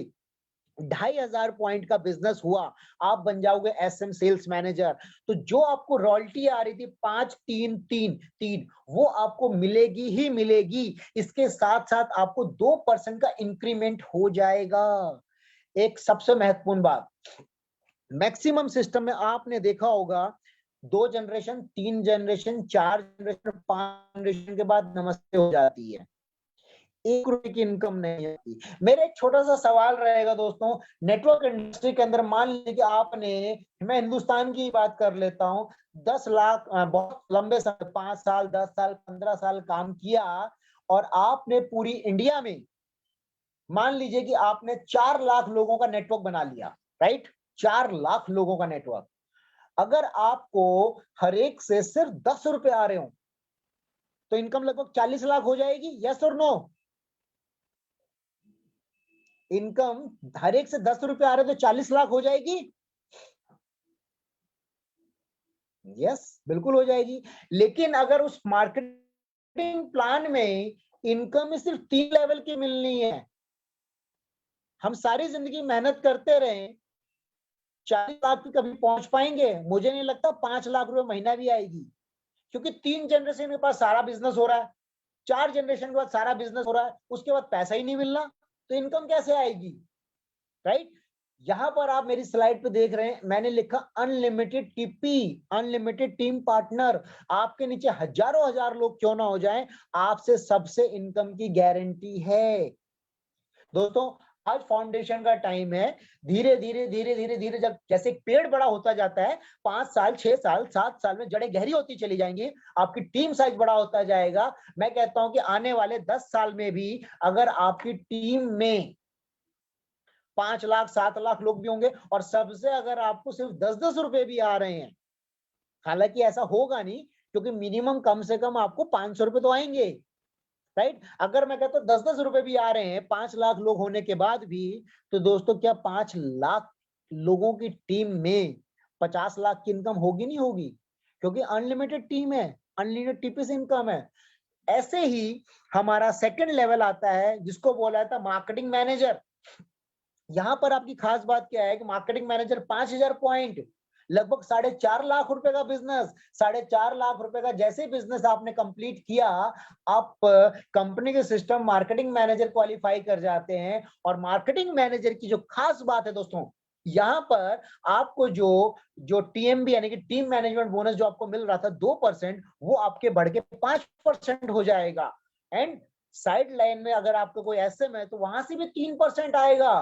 2,500 पॉइंट का बिजनेस हुआ, आप बन जाओगे एसएम सेल्स मैनेजर। तो जो आपको रॉयल्टी आ रही थी 5 3 3 3, वो आपको मिलेगी ही मिलेगी। इसके साथ साथ आपको 2% का इंक्रीमेंट हो जाएगा। एक सबसे महत्वपूर्ण बात, मैक्सिमम सिस्टम में आपने देखा होगा 2 जनरेशन, 3 जनरेशन, 4 जनरेशन, 5 जनरेशन के बाद नमस्ते हो जाती है, 1 रुपए की इनकम नहीं आती। मेरा एक छोटा सा सवाल रहेगा दोस्तों, नेटवर्क इंडस्ट्री के अंदर मान लीजिए कि आपने, मैं हिंदुस्तान की बात कर लेता हूं, 10 लाख बहुत लंबे समय 5 साल 10 साल 15 साल काम किया, और आपने पूरी इंडिया में मान लीजिए कि आपने 4 लाख लोगों का नेटवर्क बना लिया, राइट? 4 लाख लोगों का नेटवर्क। अगर आपको हर एक से सिर्फ 10 रुपए आ रहे हो तो इनकम लगभग 40 लाख हो जाएगी। यस और नो? इनकम हर एक से 10 रुपए आ रहे तो 40 लाख हो जाएगी। यस, बिल्कुल हो जाएगी। लेकिन अगर उस मार्केटिंग प्लान में इनकम में सिर्फ 3 लेवल की मिलनी है, हम सारी जिंदगी मेहनत करते रहे, 40 लाख की कभी पहुंच पाएंगे? मुझे नहीं लगता 5 लाख रुपए महीना भी आएगी, क्योंकि 3 जनरेशन के पास सारा बिजनेस हो रहा है, 4 जनरेशन के बाद सारा बिजनेस हो रहा है, उसके बाद पैसा ही नहीं मिलना, तो इनकम कैसे आएगी? राइट? यहां पर आप मेरी स्लाइड पे देख रहे हैं, मैंने लिखा unlimited TP, unlimited team partner. आपके नीचे हजारों हजार लोग क्यों ना हो जाएं, आपसे सबसे इनकम की गारंटी है। दोस्तों, आज फाउंडेशन का टाइम है। धीरे धीरे धीरे धीरे धीरे जब जैसे एक पेड़ बड़ा होता जाता है, 5 साल 6 साल 7 साल में जड़ें गहरी होती चली जाएंगी, आपकी टीम साइज बड़ा होता जाएगा। मैं कहता हूं कि आने वाले 10 साल में भी अगर आपकी टीम में 5 लाख 7 लाख लोग भी होंगे और सबसे अगर आपको सिर्फ 10-10 रुपए भी आ रहे हैं, हालांकि ऐसा होगा नहीं, क्योंकि मिनिमम कम से कम आपको 500 रुपए तो आएंगे। राइट? अगर मैं कहता हूं 10-10 रुपए भी आ रहे हैं 5 लाख लोग होने के बाद भी, तो दोस्तों क्या 5 लाख लोगों की टीम में 50 लाख की इनकम होगी? नहीं होगी, क्योंकि अनलिमिटेड टीम है, अनलिमिटेड टीपी से इनकम है। ऐसे ही हमारा सेकंड लेवल आता है, जिसको बोला था मार्केटिंग मैनेजर। यहां पर आपकी खास बात क्या है कि मार्केटिंग मैनेजर 5000 पॉइंट, लगभग 4.5 लाख रुपए का बिजनेस। 4.5 लाख रुपए का जैसे बिजनेस आपने कंप्लीट किया, आप कंपनी के सिस्टम मार्केटिंग मैनेजर क्वालिफाई कर जाते हैं। और मार्केटिंग मैनेजर की जो खास बात है दोस्तों, यहां पर आपको जो टीएमबी यानी कि टीम मैनेजमेंट बोनस जो आपको मिल रहा था 2%, वो आपके बढ़ के 5% हो जाएगा। एंड साइड लाइन में अगर आपको कोई एसएम है तो वहां से भी 3% आएगा।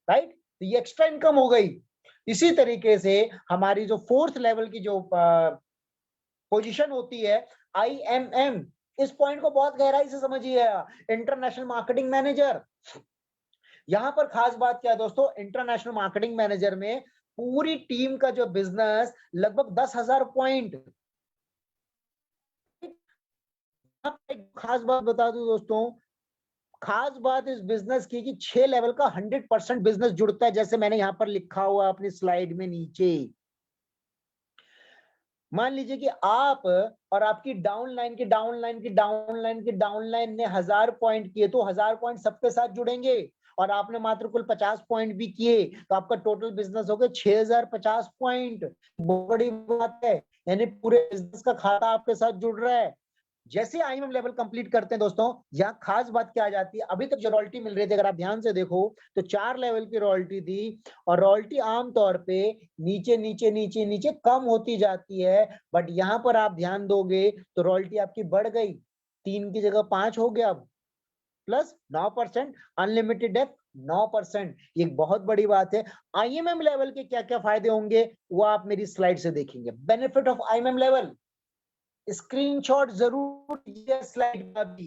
राइट? तो ये एक्स्ट्रा इनकम हो गई। इसी तरीके से हमारी जो 4th लेवल की जो पोजीशन होती है आईएमएम, इस पॉइंट को बहुत गहराई से समझिएगा, इंटरनेशनल मार्केटिंग मैनेजर। यहां पर खास बात क्या है दोस्तों, इंटरनेशनल मार्केटिंग मैनेजर में पूरी टीम का जो बिजनेस लगभग 10,000 पॉइंट। एक खास बात बता दूं दोस्तों, खास बात इस बिजनेस की कि 6 लेवल का 100% बिजनेस जुड़ता है, जैसे मैंने यहां पर लिखा हुआ अपनी स्लाइड में नीचे। मान लीजिए कि आप और आपकी डाउनलाइन की डाउनलाइन की डाउनलाइन की डाउनलाइन ने 1000 पॉइंट किए, तो 1000 पॉइंट सबके साथ जुड़ेंगे, और आपने मात्र कुल 50 पॉइंट भी किए, तो आपका टोटल बिजनेस हो गया 6050 पॉइंट। बहुत बड़ी बात है, यानी पूरे बिजनेस का खाता आपके साथ जुड़ रहा है। जैसे आईएमएम लेवल कंप्लीट करते हैं दोस्तों, यहाँ खास बात क्या आ जाती है, अभी तक जो रॉयल्टी मिल रही थी अगर आप ध्यान से देखो तो 4 लेवल की रॉयल्टी थी, और रॉयल्टी आमतौर पे नीचे नीचे नीचे नीचे कम होती जाती है। बट यहाँ पर आप ध्यान दोगे तो रॉयल्टी आपकी बढ़ गई, 3 की जगह 5 हो गया, प्लस 9%, अनलिमिटेड डेप्थ 9%। ये बहुत बड़ी बात है। आईएमएम लेवल के क्या क्या फायदे होंगे वो आप मेरी स्लाइड से देखेंगे। Benefit of IMM level, screenshot जरूर लीजिए स्लाइड का भी।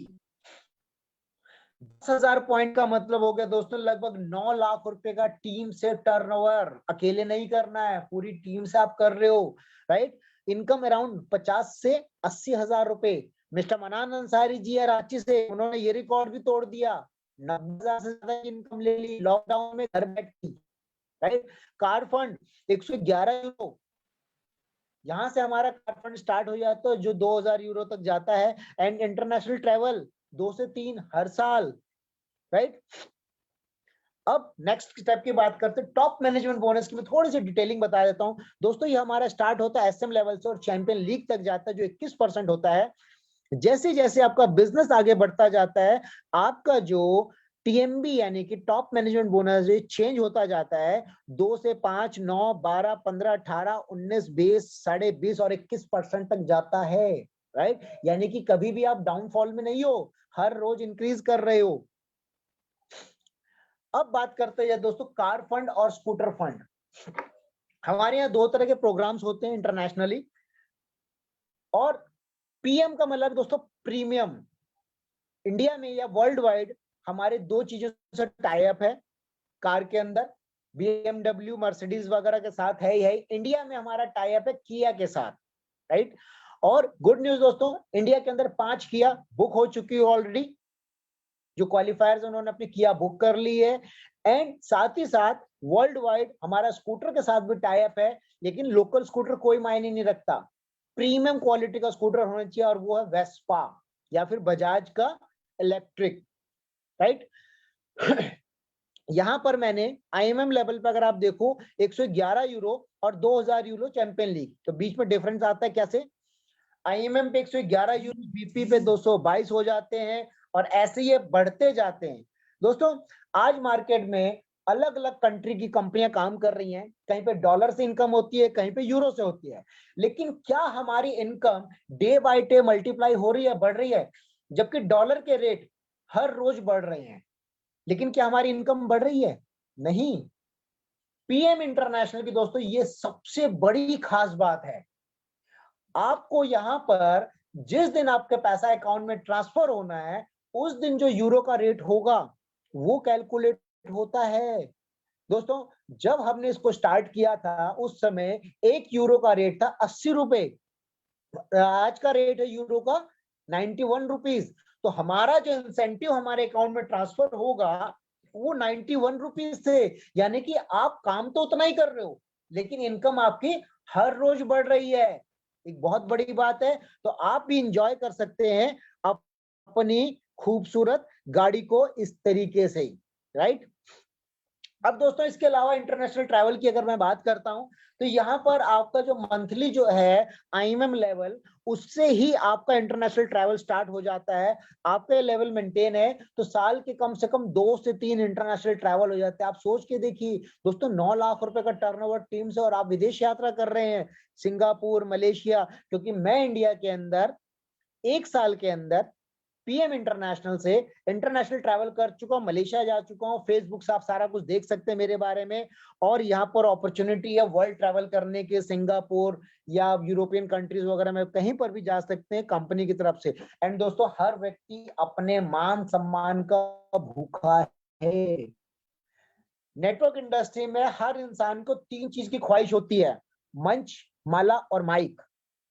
10,000 पॉइंट का मतलब हो गया दोस्तों लगभग 9 लाख रुपए का टीम से टर्नओवर। अकेले नहीं करना है, पूरी टीम से आप कर रहे हो। राइट? इनकम अराउंड 50 से 80 हजार रुपए। मिस्टर मनान अंसारी जी है रांची से, उन्होंने ये रिकॉर्ड भी तोड़ दिया, 90,000 से ज्यादा इनकम ले ली लॉकडाउन में घर बैठ की। राइट? कार्ड फंड 111 यूरो, यहां से हमारा कार्ड फंड स्टार्ट हो जाता है जो 2000 यूरो तक जाता है। एंड इंटरनेशनल ट्रेवल 2 से 3 हर साल। राइट? अब नेक्स्ट स्टेप की बात करते हैं, टॉप मैनेजमेंट बोनस की मैं थोड़ी सी डिटेलिंग बता देता हूं दोस्तों। ये हमारा स्टार्ट होता है एसएम लेवल से और चैंपियन लीग तक जाता है जो 21% होता है। जैसे जैसे आपका बिजनेस आगे बढ़ता जाता है, आपका जो टीएमबी यानी कि टॉप मैनेजमेंट बोनस चेंज होता जाता है, 2 से 5, 9, 12, 15, 18, 19, 20, 20.5 और 21% तक जाता है। राइट? यानी कि कभी भी आप डाउनफॉल में नहीं हो, हर रोज इंक्रीज कर रहे हो। अब बात करते हैं दोस्तों कार फंड और स्कूटर फंड। हमारे यहाँ 2 तरह के प्रोग्राम्स होते हैं इंटरनेशनली, और पीएम का मतलब दोस्तों प्रीमियम। इंडिया में या वर्ल्ड वाइड हमारे 2 चीजों से टाई अप है कार के अंदर, बीएमडब्ल्यू मर्सिडीज वगैरह के साथ है ही है। इंडिया में हमारा टाई अप है किया के साथ। राइट? और गुड न्यूज दोस्तों, इंडिया के अंदर 5 किया बुक हो चुकी है ऑलरेडी। जो क्वालिफायर्स उन्होंने अपनी किया बुक कर ली है। एंड साथ ही साथ वर्ल्ड वाइड हमारा स्कूटर के साथ भी टाई अप है, लेकिन लोकल स्कूटर कोई मायने नहीं रखता, प्रीमियम क्वालिटी का स्कूटर होना चाहिए, और वो है वेस्पा या फिर बजाज का इलेक्ट्रिक, राइट। यहां पर मैंने आईएमएम लेवल पर अगर आप देखो 111 यूरो और 2000 यूरो चैंपियन लीग, तो बीच में डिफरेंस आता है कैसे, आईएमएम पे 111 यूरो, बीपी पे 222 हो जाते हैं, और ऐसे ये बढ़ते जाते हैं। दोस्तों आज मार्केट में अलग अलग कंट्री की कंपनियां काम कर रही हैं, कहीं पे डॉलर से इनकम होती है, कहीं पे यूरो से होती है, लेकिन क्या हमारी income day by day multiply हो रही है, बढ़ रही है? जबकि डॉलर के रेट हर रोज बढ़ रहे हैं, लेकिन क्या हमारी इनकम बढ़ रही है? नहीं। पीएम इंटरनेशनल की दोस्तों ये सबसे बड़ी खास बात है, आपको यहां पर जिस दिन आपके पैसा अकाउंट में ट्रांसफर होना है, उस दिन जो यूरो का रेट होगा वो कैलकुलेट होता है। दोस्तों जब हमने इसको स्टार्ट किया था उस समय 1 यूरो का रेट था 80 रुपए, आज का रेट है यूरो का 91 रुपीज। तो हमारा जो इंसेंटिव हमारे अकाउंट में ट्रांसफर होगा वो 91 रुपीज से, यानी कि आप काम तो उतना ही कर रहे हो, लेकिन इनकम आपकी हर रोज बढ़ रही है। एक बहुत बड़ी बात है। तो आप भी इंजॉय कर सकते हैं अपनी खूबसूरत गाड़ी को इस तरीके से, राइट। अब दोस्तों इसके अलावा इंटरनेशनल ट्रैवल की अगर मैं बात करता हूं, तो यहाँ पर आपका जो मंथली जो है आईएमएम लेवल, उससे ही आपका इंटरनेशनल ट्रैवल स्टार्ट हो जाता है। आपका ये लेवल मेंटेन है तो साल के कम से कम 2 से 3 इंटरनेशनल ट्रैवल हो जाते हैं। आप सोच के देखिए दोस्तों, 9 लाख रुपए का टर्नओवर टीम से, और आप विदेश यात्रा कर रहे हैं, सिंगापुर, मलेशिया। क्योंकि मैं इंडिया के अंदर 1 साल के अंदर पीएम इंटरनेशनल से इंटरनेशनल ट्रैवल कर चुका हूं, मलेशिया जा चुका हूं, फेसबुक से आप सारा कुछ देख सकते हैं मेरे बारे में। और यहाँ पर अपॉर्चुनिटी है वर्ल्ड ट्रैवल करने के, सिंगापुर या यूरोपियन कंट्रीज वगैरह में कहीं पर भी जा सकते हैं कंपनी की तरफ से। एंड दोस्तों हर व्यक्ति अपने मान सम्मान का भूखा है। नेटवर्क इंडस्ट्री में हर इंसान को 3 चीज की ख्वाहिश होती है, मंच, माला और माइक।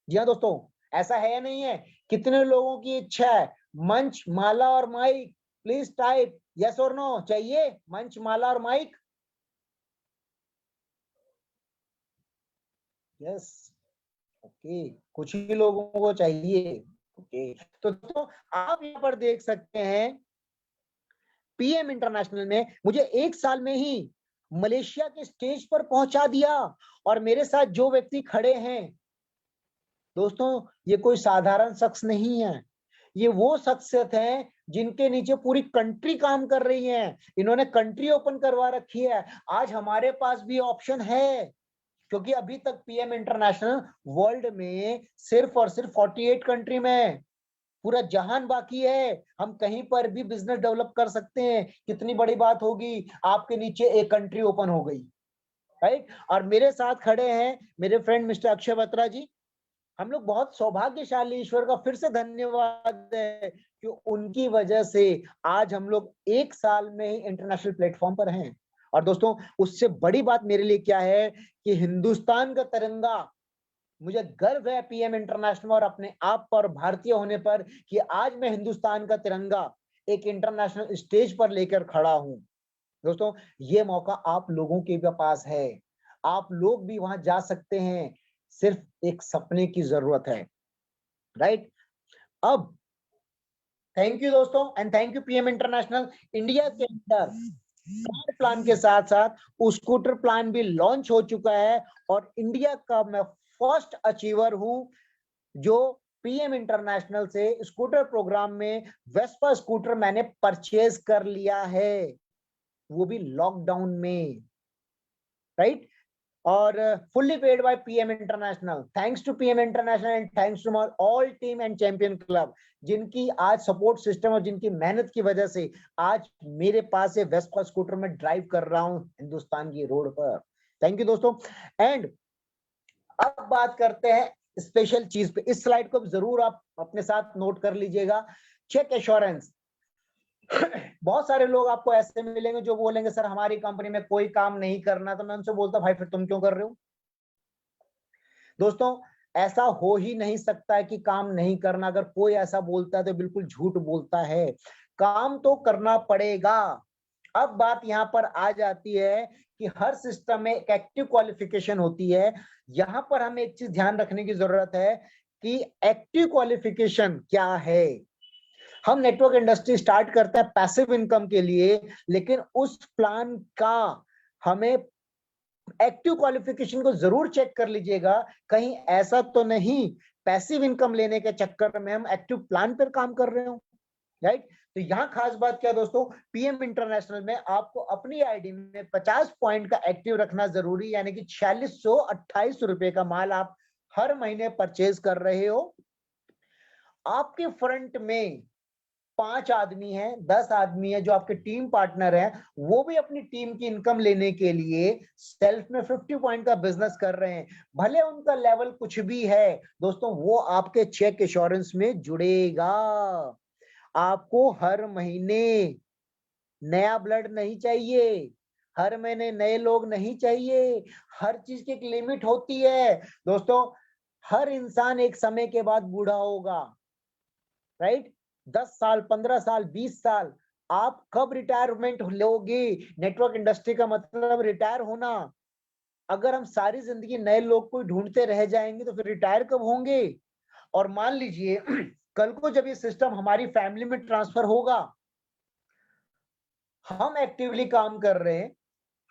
जी हाँ दोस्तों, ऐसा है या नहीं है? कितने लोगों की इच्छा है मंच, माला और माइक? प्लीज टाइप यस और नो। चाहिए मंच, माला और माइक? यस, ओके, कुछ ही लोगों को चाहिए। ओके, तो आप यहाँ पर देख सकते हैं पीएम इंटरनेशनल ने मुझे 1 साल में ही मलेशिया के स्टेज पर पहुंचा दिया। और मेरे साथ जो व्यक्ति खड़े हैं दोस्तों, ये कोई साधारण शख्स नहीं है, ये वो शख्सियत है जिनके नीचे पूरी कंट्री काम कर रही है। इन्होंने कंट्री ओपन करवा रखी है। आज हमारे पास भी ऑप्शन है, क्योंकि अभी तक पीएम इंटरनेशनल वर्ल्ड में सिर्फ और सिर्फ 48 कंट्री में है, पूरा जहान बाकी है। हम कहीं पर भी बिजनेस डेवलप कर सकते हैं। कितनी बड़ी बात होगी, आपके नीचे एक कंट्री ओपन हो गई, राइट। और मेरे साथ खड़े हैं मेरे फ्रेंड मिस्टर अक्षय बत्रा जी। हम लोग बहुत सौभाग्यशाली, ईश्वर का फिर से धन्यवाद है कि उनकी वजह से आज हम लोग 1 साल में ही इंटरनेशनल प्लेटफॉर्म पर हैं। और दोस्तों उससे बड़ी बात मेरे लिए क्या है कि हिंदुस्तान का तिरंगा, मुझे गर्व है पीएम इंटरनेशनल और अपने आप पर, भारतीय होने पर, कि आज मैं हिंदुस्तान का तिरंगा एक इंटरनेशनल स्टेज पर लेकर खड़ा हूं। दोस्तों ये मौका आप लोगों के पास है, आप लोग भी वहां जा सकते हैं, सिर्फ एक सपने की जरूरत है, राइट। अब थैंक यू दोस्तों, and thank you PM international. India के अंदर कार प्लान के साथ साथ स्कूटर प्लान भी लॉन्च हो चुका है, और इंडिया का मैं फर्स्ट अचीवर हूं जो पीएम इंटरनेशनल से स्कूटर प्रोग्राम में वेस्पा स्कूटर मैंने परचेज कर लिया है, वो भी लॉकडाउन में, राइट। और fully paid by PM International. Thanks to PM International and thanks to all team and champion club, जिनकी आज सपोर्ट सिस्टम और जिनकी मेहनत की वजह से आज मेरे पास ये वेस्पा स्कूटर में ड्राइव कर रहा हूं हिंदुस्तान की रोड पर। थैंक यू दोस्तों। एंड अब बात करते हैं स्पेशल चीज पे। इस स्लाइड को जरूर आप अपने साथ नोट कर लीजिएगा। Check assurance. बहुत सारे लोग आपको ऐसे मिलेंगे जो बोलेंगे सर हमारी कंपनी में कोई काम नहीं करना, तो मैं उनसे बोलता भाई फिर तुम क्यों कर रहे हो? दोस्तों ऐसा हो ही नहीं सकता है कि काम नहीं करना। अगर कोई ऐसा बोलता है तो बिल्कुल झूठ बोलता है। काम तो करना पड़ेगा। अब बात यहाँ पर आ जाती है कि हर सिस्टम में एक एक्टिव क्वालिफिकेशन होती है। यहां पर हमें एक चीज ध्यान रखने की जरूरत है कि एक्टिव क्वालिफिकेशन क्या है। हम नेटवर्क इंडस्ट्री स्टार्ट करते हैं पैसिव इनकम के लिए, लेकिन उस प्लान का हमें एक्टिव क्वालिफिकेशन को जरूर चेक कर लीजिएगा, कहीं ऐसा तो नहीं पैसिव इनकम लेने के चक्कर में हम एक्टिव प्लान पर काम कर रहे हो, राइट। तो यहाँ खास बात क्या दोस्तों, पीएम इंटरनेशनल में आपको अपनी आईडी में 50 पॉइंट का एक्टिव रखना जरूरी, यानी कि 4628 रुपए का माल आप हर महीने परचेज कर रहे हो। आपके फ्रंट में 5 आदमी हैं, 10 आदमी है जो आपके टीम पार्टनर हैं, वो भी अपनी टीम की इनकम लेने के लिए सेल्फ में 50 पॉइंट का बिजनेस कर रहे हैं। भले उनका लेवल कुछ भी है दोस्तों, वो आपके चेक एश्योरेंस में जुड़ेगा। आपको हर महीने नया ब्लड नहीं चाहिए, हर महीने नए लोग नहीं चाहिए। हर चीज की एक लिमिट होती है दोस्तों। हर इंसान एक समय के बाद बूढ़ा होगा, राइट। 10 साल, 15 साल, 20 साल, आप कब रिटायरमेंट लोगे? नेटवर्क इंडस्ट्री का मतलब रिटायर होना। अगर हम सारी जिंदगी नए लोग को ढूंढते रह जाएंगे तो फिर रिटायर कब होंगे? और मान लीजिए कल को जब ये सिस्टम हमारी फैमिली में ट्रांसफर होगा, हम एक्टिवली काम कर रहे हैं,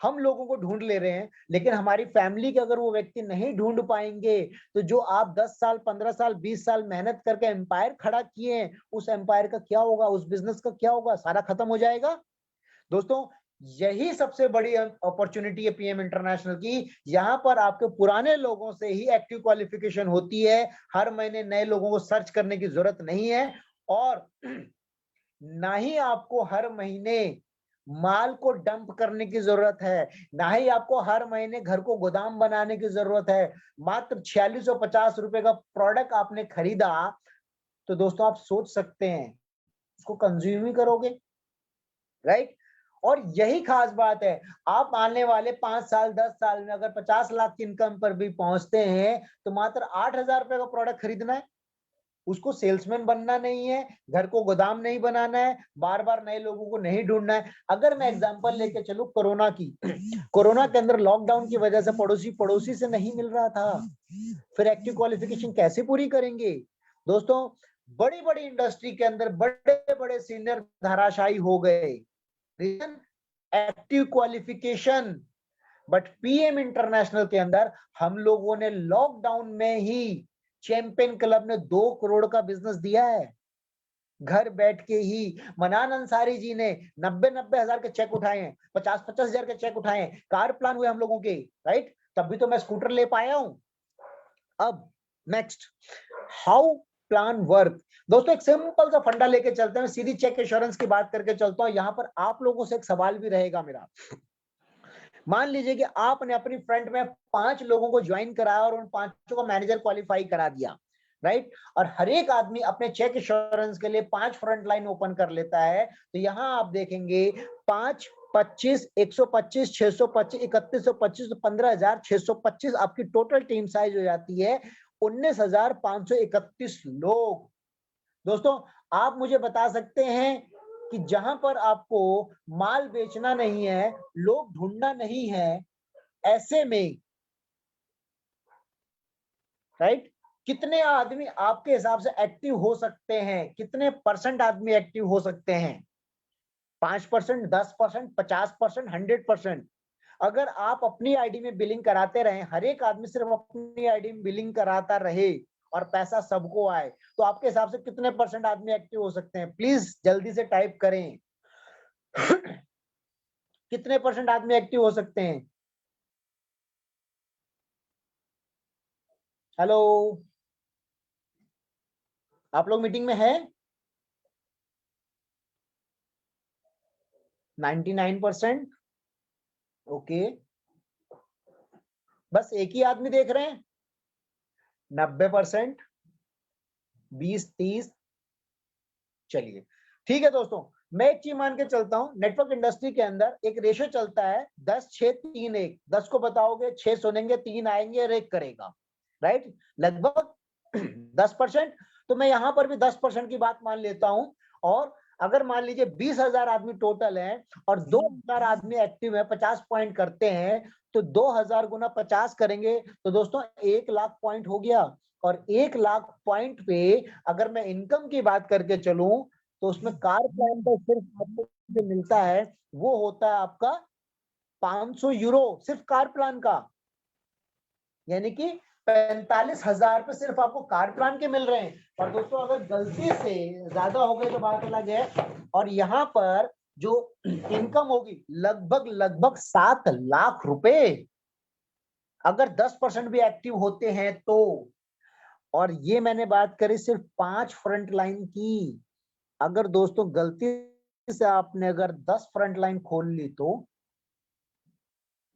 हम लोगों को ढूंढ ले रहे हैं, लेकिन हमारी फैमिली के अगर वो व्यक्ति नहीं ढूंढ पाएंगे, तो जो आप 10 साल, 15 साल, 20 साल मेहनत करके एम्पायर खड़ा किए हैं, उस एम्पायर का क्या होगा? उस बिजनेस का क्या होगा? सारा खत्म हो जाएगा। दोस्तों, यही सबसे बड़ी अपॉर्चुनिटी है पीएम इंटरनेशनल की। यहां पर आपके पुराने लोगों से ही एक्टिव क्वालिफिकेशन होती है, हर महीने नए लोगों को सर्च करने की जरूरत नहीं है, और ना ही आपको हर महीने माल को डंप करने की जरूरत है, ना ही आपको हर महीने घर को गोदाम बनाने की जरूरत है। मात्र 4650 रुपए का प्रोडक्ट आपने खरीदा, तो दोस्तों आप सोच सकते हैं उसको कंज्यूम ही करोगे, राइट। और यही खास बात है, आप आने वाले 5 साल 10 साल में अगर 50 लाख की इनकम पर भी पहुंचते हैं, तो मात्र 8000 रुपए का प्रोडक्ट खरीदना है, उसको सेल्समैन बनना नहीं है, घर को गोदाम नहीं बनाना है, बार बार नए लोगों को नहीं ढूंढना है। अगर मैं एग्जांपल लेके चलूं कोरोना की, कोरोना के अंदर लॉकडाउन की वजह से पड़ोसी से नहीं मिल रहा था, फिर एक्टिव क्वालिफिकेशन कैसे पूरी करेंगे? दोस्तों, बड़ी बड़ी इंडस्ट्री के अंदर बड़े बड़े सीनियर धराशायी हो गए, reason active qualification. But PM international के अंदर हम लोगों ने लॉकडाउन में ही, चैंपियन क्लब ने 2 करोड़ का बिजनेस दिया है, घर बैठ के ही। मनान अंसारी जी ने 90-90 हजार के चेक उठाए हैं, 50-50 हजार के चेक उठाए हैं, कार प्लान हुए हम लोगों के, राइट। तभी तो मैं स्कूटर ले पाया हूं। अब नेक्स्ट, हाउ प्लान वर्क। दोस्तों, एक सिंपल सा फंडा लेके चलते हैं, सीधी चेक एश्योरेंस की बात करके चलता हूं। यहां पर आप लोगों से एक सवाल भी रहेगा मेरा। मान लीजिए कि आपने अपनी फ्रंट में 5 लोगों को ज्वाइन कराया और उन 5 को मैनेजर क्वालिफाई करा दिया, राइट। और हर एक आदमी अपने चेक इंश्योरेंस के लिए 5 फ्रंट लाइन ओपन कर लेता है। तो यहां आप देखेंगे 5, 25, 125, 625, 3125, 15,625 आपकी टोटल टीम साइज हो जाती है 19,531 लोग। दोस्तों, आप मुझे बता सकते हैं कि जहां पर आपको माल बेचना नहीं है, लोग ढूंढना नहीं है, ऐसे में, राइट, कितने आदमी आपके हिसाब से एक्टिव हो सकते हैं? कितने परसेंट आदमी एक्टिव हो सकते हैं? 5%, 10%, 50%, 100%? अगर आप अपनी आईडी में बिलिंग कराते रहे, हर एक आदमी सिर्फ अपनी आईडी में बिलिंग कराता रहे और पैसा सबको आए, तो आपके हिसाब से कितने परसेंट आदमी एक्टिव हो सकते हैं? प्लीज जल्दी से टाइप करें। कितने परसेंट आदमी एक्टिव हो सकते हैं? हेलो, आप लोग मीटिंग में है? 99%? ओके, बस एक ही आदमी देख रहे हैं? 90%? 20-30? चलिए ठीक है दोस्तों, मैं एक चीज मान के चलता हूं, नेटवर्क इंडस्ट्री के अंदर एक रेशियो चलता है 10-6-3-1। 10 को बताओगे, 6 सुनेंगे, 3 आएंगे और 1 करेगा, राइट। लगभग 10%। तो मैं यहां पर भी 10% की बात मान लेता हूं। और अगर मान लीजिए 20,000 आदमी टोटल है और 2,000 आदमी एक्टिव है, 50 पॉइंट करते हैं, तो 2,000 गुना 50 करेंगे तो दोस्तों 1,00,000 पॉइंट हो गया। और 1,00,000 पॉइंट पे अगर मैं इनकम की बात करके चलूं तो उसमें कार प्लान का सिर्फ आपको जो मिलता है वो होता है आपका 500 यूरो, सिर्फ कार प्लान का। यानी कि 45,000 पे सिर्फ आपको कार प्लान के मिल रहे हैं। और दोस्तों अगर गलती से ज्यादा हो गए तो बात अलग है। और यहाँ पर जो इनकम होगी लगभग 7,00,000 रुपए, अगर 10% भी एक्टिव होते हैं तो। और ये मैंने बात करी सिर्फ 5 फ्रंट लाइन की। अगर दोस्तों गलती से आपने अगर 10 फ्रंट लाइन खोल ली तो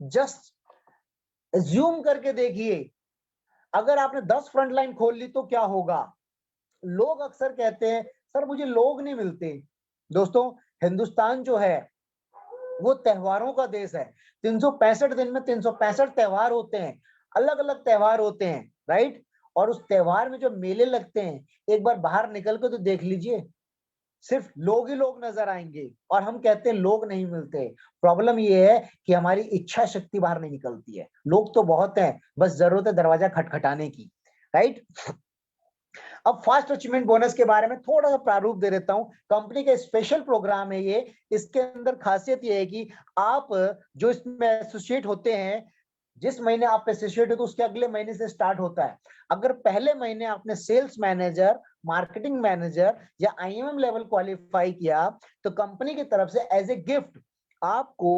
जस्ट एज्यूम करके देखिए, अगर आपने 10 फ्रंट लाइन खोल ली तो क्या होगा। लोग अक्सर कहते हैं सर मुझे लोग नहीं मिलते। दोस्तों हिंदुस्तान जो है वो त्योहारों का देश है। 365 दिन में 365 त्योहार होते हैं, अलग अलग त्योहार होते हैं, राइट। और उस त्योहार में जो मेले लगते हैं, एक बार बाहर निकल के तो देख लीजिए, सिर्फ लोग ही लोग नजर आएंगे। और हम कहते हैं लोग नहीं मिलते। प्रॉब्लम ये है कि हमारी इच्छा शक्ति बाहर नहीं निकलती है। लोग तो बहुत हैं, बस जरूरत है दरवाजा खटखटाने की, राइट। अब फास्ट अचीवमेंट बोनस के बारे में थोड़ा सा प्रारूप दे देता हूं। कंपनी का स्पेशल प्रोग्राम है ये। इसके अंदर खासियत ये है कि आप जो इसमें एसोसिएट होते हैं, जिस महीने आप एसोसिएट हो तो उसके अगले महीने से स्टार्ट होता है। अगर पहले महीने आपने सेल्स मैनेजर, मार्केटिंग मैनेजर या आईएमएम लेवल क्वालिफाई किया तो कंपनी की तरफ से एज ए गिफ्ट आपको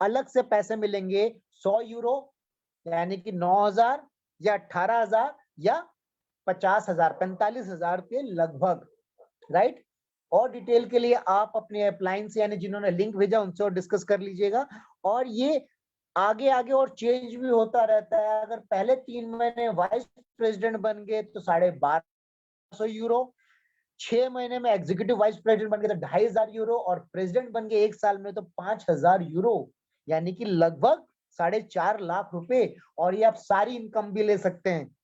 अलग से पैसे मिलेंगे 100 यूरो, यानी कि 9,000 या 18,000 या 50,000, 45,000 के लगभग, राइट। और डिटेल के लिए आप अपने अपलाइन से यानी जिन्होंने लिंक भेजा उनसे और डिस्कस कर लीजिएगा। और ये आगे आगे और चेंज भी होता रहता है। अगर पहले 3 महीने वाइस प्रेसिडेंट बन गए तो 1250 यूरो, 6 महीने में एग्जीक्यूटिव वाइस प्रेसिडेंट बन गए तो 2,500 यूरो, और प्रेसिडेंट बन गए 1 साल में तो 5,000 यूरो, यानी कि लगभग 4.5 लाख रुपए। और ये आप सारी इनकम भी ले सकते हैं।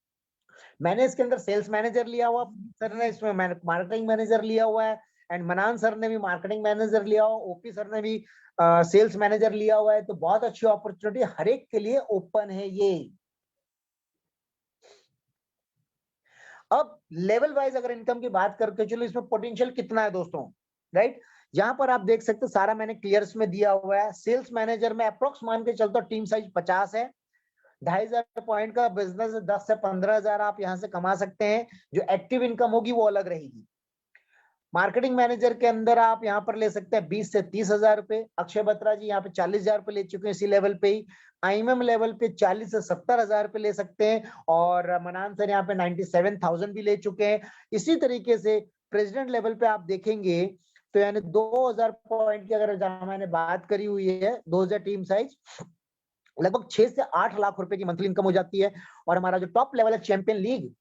मैंने इसके अंदर सेल्स मैनेजर लिया हुआ, सर ने इसमें मार्केटिंग मैनेजर लिया हुआ है, एंड मनान सर ने भी मार्केटिंग मैनेजर लिया हुआ, ओपी सर ने भी सेल्स मैनेजर लिया हुआ है। तो बहुत अच्छी अपॉर्चुनिटी हर एक के लिए ओपन है ये। अब लेवल वाइज अगर इनकम की बात करके चलो, इसमें पोटेंशियल कितना है दोस्तों, राइट। यहां पर आप देख सकते हैं सारा मैंने क्लियर्स में दिया हुआ है। सेल्स मैनेजर में अप्रोक्स मान के चलता हूं टीम साइज 50 है, 2,500 पॉइंट का बिजनेस 10 से 15,000 आप यहां से कमा सकते हैं। जो एक्टिव इनकम होगी वो अलग रहेगी। मार्केटिंग मैनेजर के अंदर आप यहां पर ले सकते हैं 20 से 30,000 रुपए। अक्षय बत्रा जी यहाँ पे 40,000 रुपए ले चुके हैं इसी लेवल पे ही। आईएमएम लेवल पे 40 से 70,000 रुपए ले सकते हैं। और मनान सर यहाँ पे 97,000 भी ले चुके हैं। इसी तरीके से प्रेसिडेंट लेवल पे आप देखेंगे तो यानी 2,000 पॉइंट की अगर मैंने बात करी हुई है, 2,000 टीम साइज, लगभग 6 से 8 लाख रुपए की मंथली इनकम हो जाती है। और हमारा जो टॉप लेवल है चैंपियन लीग,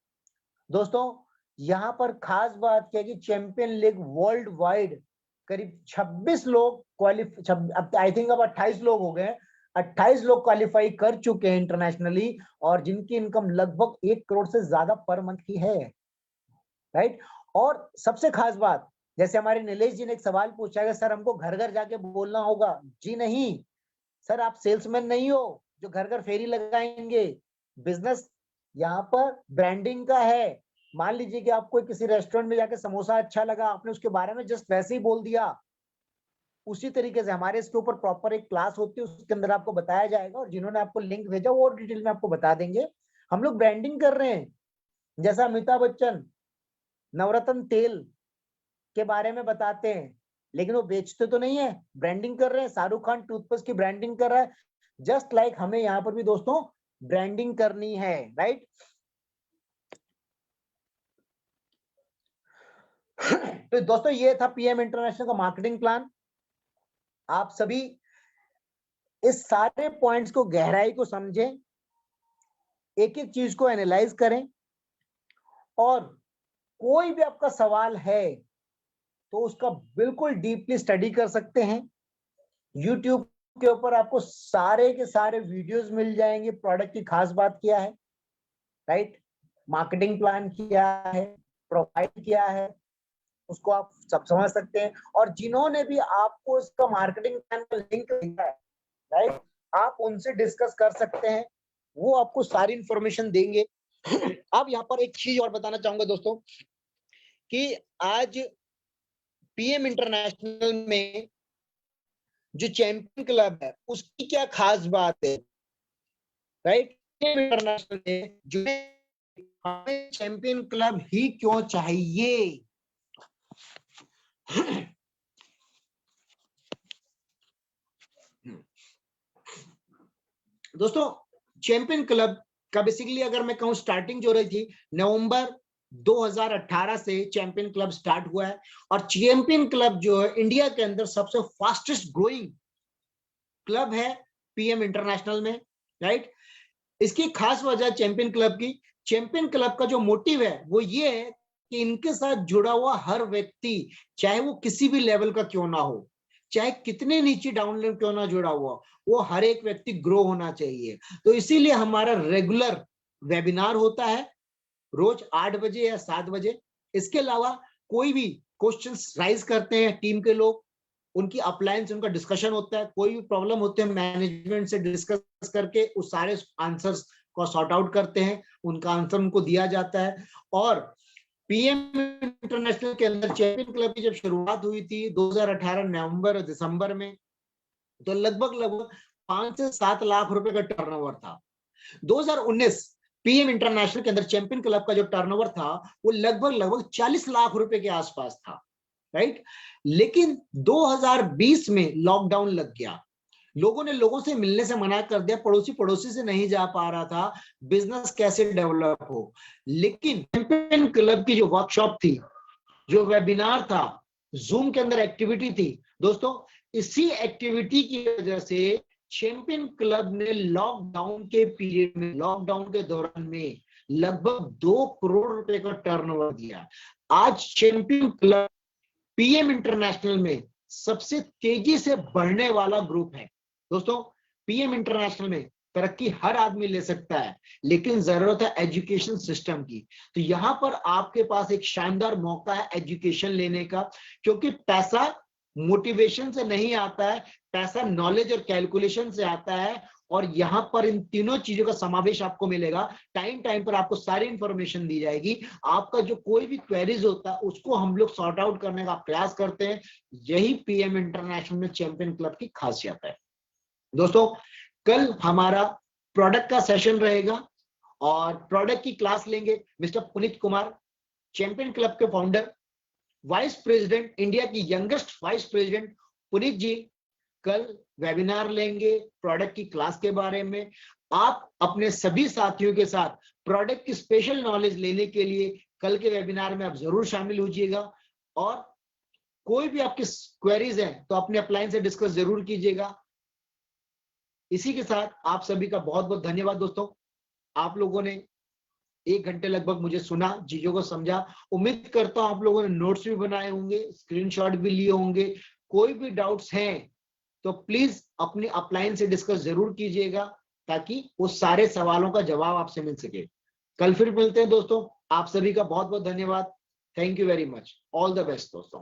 दोस्तों यहां पर खास बात क्या है कि चैंपियन लीग वर्ल्ड वाइड करीब 26 लोग क्वालिफाई, आई थिंक अब 28 लोग हो गए, 28 लोग क्वालिफाई कर चुके हैं इंटरनेशनली, और जिनकी इनकम लगभग 1 करोड़ से ज्यादा पर मंथ की है, राइट। और सबसे खास बात, जैसे हमारे नीलेश जी ने एक सवाल पूछा है, सर हमको घर घर जाके बोलना होगा। जी नहीं सर, आप सेल्समैन नहीं हो जो घर घर फेरी लगाएंगे। बिजनेस यहाँ पर ब्रांडिंग का है। मान लीजिए कि आपको किसी रेस्टोरेंट में जाके समोसा अच्छा लगा, आपने उसके बारे में जस्ट वैसे ही बोल दिया। उसी तरीके से हमारे इसके ऊपर प्रॉपर एक क्लास होती है, उसके अंदर आपको बताया जाएगा, और जिन्होंने आपको लिंक भेजा वो और डिटेल में आपको बता देंगे। हम लोग ब्रांडिंग कर रहे हैं। जैसा अमिताभ बच्चन नवरत्न तेल के बारे में बताते हैं, लेकिन वो बेचते तो नहीं है, ब्रांडिंग कर रहे हैं। शाहरुख खान टूथपेस्ट की ब्रांडिंग कर रहा है। जस्ट लाइक हमें यहाँ पर भी दोस्तों ब्रांडिंग करनी है, राइट। तो दोस्तों ये था पीएम इंटरनेशनल का मार्केटिंग प्लान। आप सभी इस सारे पॉइंट्स को गहराई को समझें, एक एक चीज को एनालाइज करें, और कोई भी आपका सवाल है तो उसका बिल्कुल डीपली स्टडी कर सकते हैं। यूट्यूब के ऊपर आपको सारे के सारे वीडियोस मिल जाएंगे। प्रोडक्ट की खास बात क्या है, राइट, मार्केटिंग प्लान क्या है, प्रोफाइल क्या है, उसको आप सब समझ सकते हैं। और जिन्होंने भी आपको इसका मार्केटिंग प्लान का लिंक दिया है, राइट, आप उनसे डिस्कस कर सकते हैं, वो आपको सारी इंफॉर्मेशन देंगे। अब यहाँ पर एक चीज और बताना चाहूंगा दोस्तों कि आज पीएम इंटरनेशनल में जो चैंपियन क्लब है उसकी क्या खास बात है, राइट। पीएम इंटरनेशनल में जो हमें चैंपियन क्लब ही क्यों चाहिए। दोस्तों चैंपियन क्लब का बेसिकली अगर मैं कहूं स्टार्टिंग जो रही थी नवंबर 2018 से चैंपियन क्लब स्टार्ट हुआ है। और चैंपियन क्लब जो है इंडिया के अंदर सबसे फास्टेस्ट ग्रोइंग क्लब है पीएम इंटरनेशनल में, राइट। इसकी खास वजह चैंपियन क्लब की, चैंपियन क्लब का जो मोटिव है वो ये है कि इनके साथ जुड़ा हुआ हर व्यक्ति, चाहे वो किसी भी लेवल का क्यों ना हो, चाहे कितने नीचे डाउन लेवल क्यों ना जुड़ा हुआ, वो हर एक व्यक्ति ग्रो होना चाहिए। तो इसीलिए हमारा रेगुलर वेबिनार होता है रोज 8 बजे या 7 बजे। इसके अलावा कोई भी क्वेश्चंस राइज करते हैं टीम के लोग, उनकी अपलायंस, उनका डिस्कशन होता है, कोई भी प्रॉब्लम होते हैं मैनेजमेंट से डिस्कस करके उस सारे आंसर्स को सॉर्ट आउट करते हैं, उनका आंसर उनको दिया जाता है। और पीएम इंटरनेशनल के अंदर चैंपियन क्लब की जब शुरुआत हुई थी 2018 नवंबर दिसंबर में, तो लगभग 5 से 7 लाख रुपए का टर्नओवर था। 2019 पीएम इंटरनेशनल के अंदर चैंपियन क्लब का जो टर्नओवर था वो लगभग 40 लाख रुपए के आसपास था, राइट। लेकिन 2020 में लॉकडाउन लग गया, लोगों ने लोगों से मिलने से मना कर दिया, पड़ोसी से नहीं जा पा रहा था, बिजनेस कैसे डेवलप हो। लेकिन चैंपियन क्लब की जो वर्कशॉप थी, जो वेबिनार था, जूम के अंदर एक्टिविटी थी दोस्तों, इसी एक्टिविटी की वजह से चैंपियन क्लब ने लॉकडाउन के पीरियड में, लॉकडाउन के दौरान में लगभग 2 करोड़ रुपए का टर्नओवर दिया। आज चैंपियन क्लब पीएम इंटरनेशनल में सबसे तेजी से बढ़ने वाला ग्रुप है दोस्तों। पीएम इंटरनेशनल में तरक्की हर आदमी ले सकता है, लेकिन जरूरत है एजुकेशन सिस्टम की। तो यहां पर आपके पास एक शानदार मौका है एजुकेशन लेने का, क्योंकि पैसा मोटिवेशन से नहीं आता है, पैसा नॉलेज और कैलकुलेशन से आता है। और यहां पर इन तीनों चीजों का समावेश आपको मिलेगा। टाइम पर आपको सारी इंफॉर्मेशन दी जाएगी। आपका जो कोई भी क्वेरीज होता है उसको हम लोग सॉर्ट आउट करने का प्रयास करते हैं। यही पीएम इंटरनेशनल में चैंपियन क्लब की खासियत है दोस्तों। कल हमारा प्रोडक्ट का सेशन रहेगा और प्रोडक्ट की क्लास लेंगे mister Puneet Kumar, champion club के फाउंडर, वाइस प्रेसिडेंट, इंडिया की यंगेस्ट वाइस प्रेसिडेंट। पुनीत जी कल वेबिनार लेंगे प्रोडक्ट की क्लास के बारे में। आप अपने सभी साथियों के साथ प्रोडक्ट की स्पेशल नॉलेज लेने के लिए कल के वेबिनार में आप जरूर शामिल होइएगा। और कोई भी आपकी क्वेरीज हैं तो अपने अपलाइन से डिस्कस जरूर कीजिएगा। इसी के साथ आप सभी का बहुत बहुत धन्यवाद दोस्तों। आप लोगों ने 1 घंटे लगभग मुझे सुना, चीजों को समझा। उम्मीद करता हूं आप लोगों ने नोट्स भी बनाए होंगे, स्क्रीनशॉट भी लिए होंगे। कोई भी डाउट्स हैं तो प्लीज अपने अपलाइन से डिस्कस जरूर कीजिएगा, ताकि वो सारे सवालों का जवाब आपसे मिल सके। कल फिर मिलते हैं दोस्तों। आप सभी का बहुत बहुत धन्यवाद। Thank you very much. All the best दोस्तों।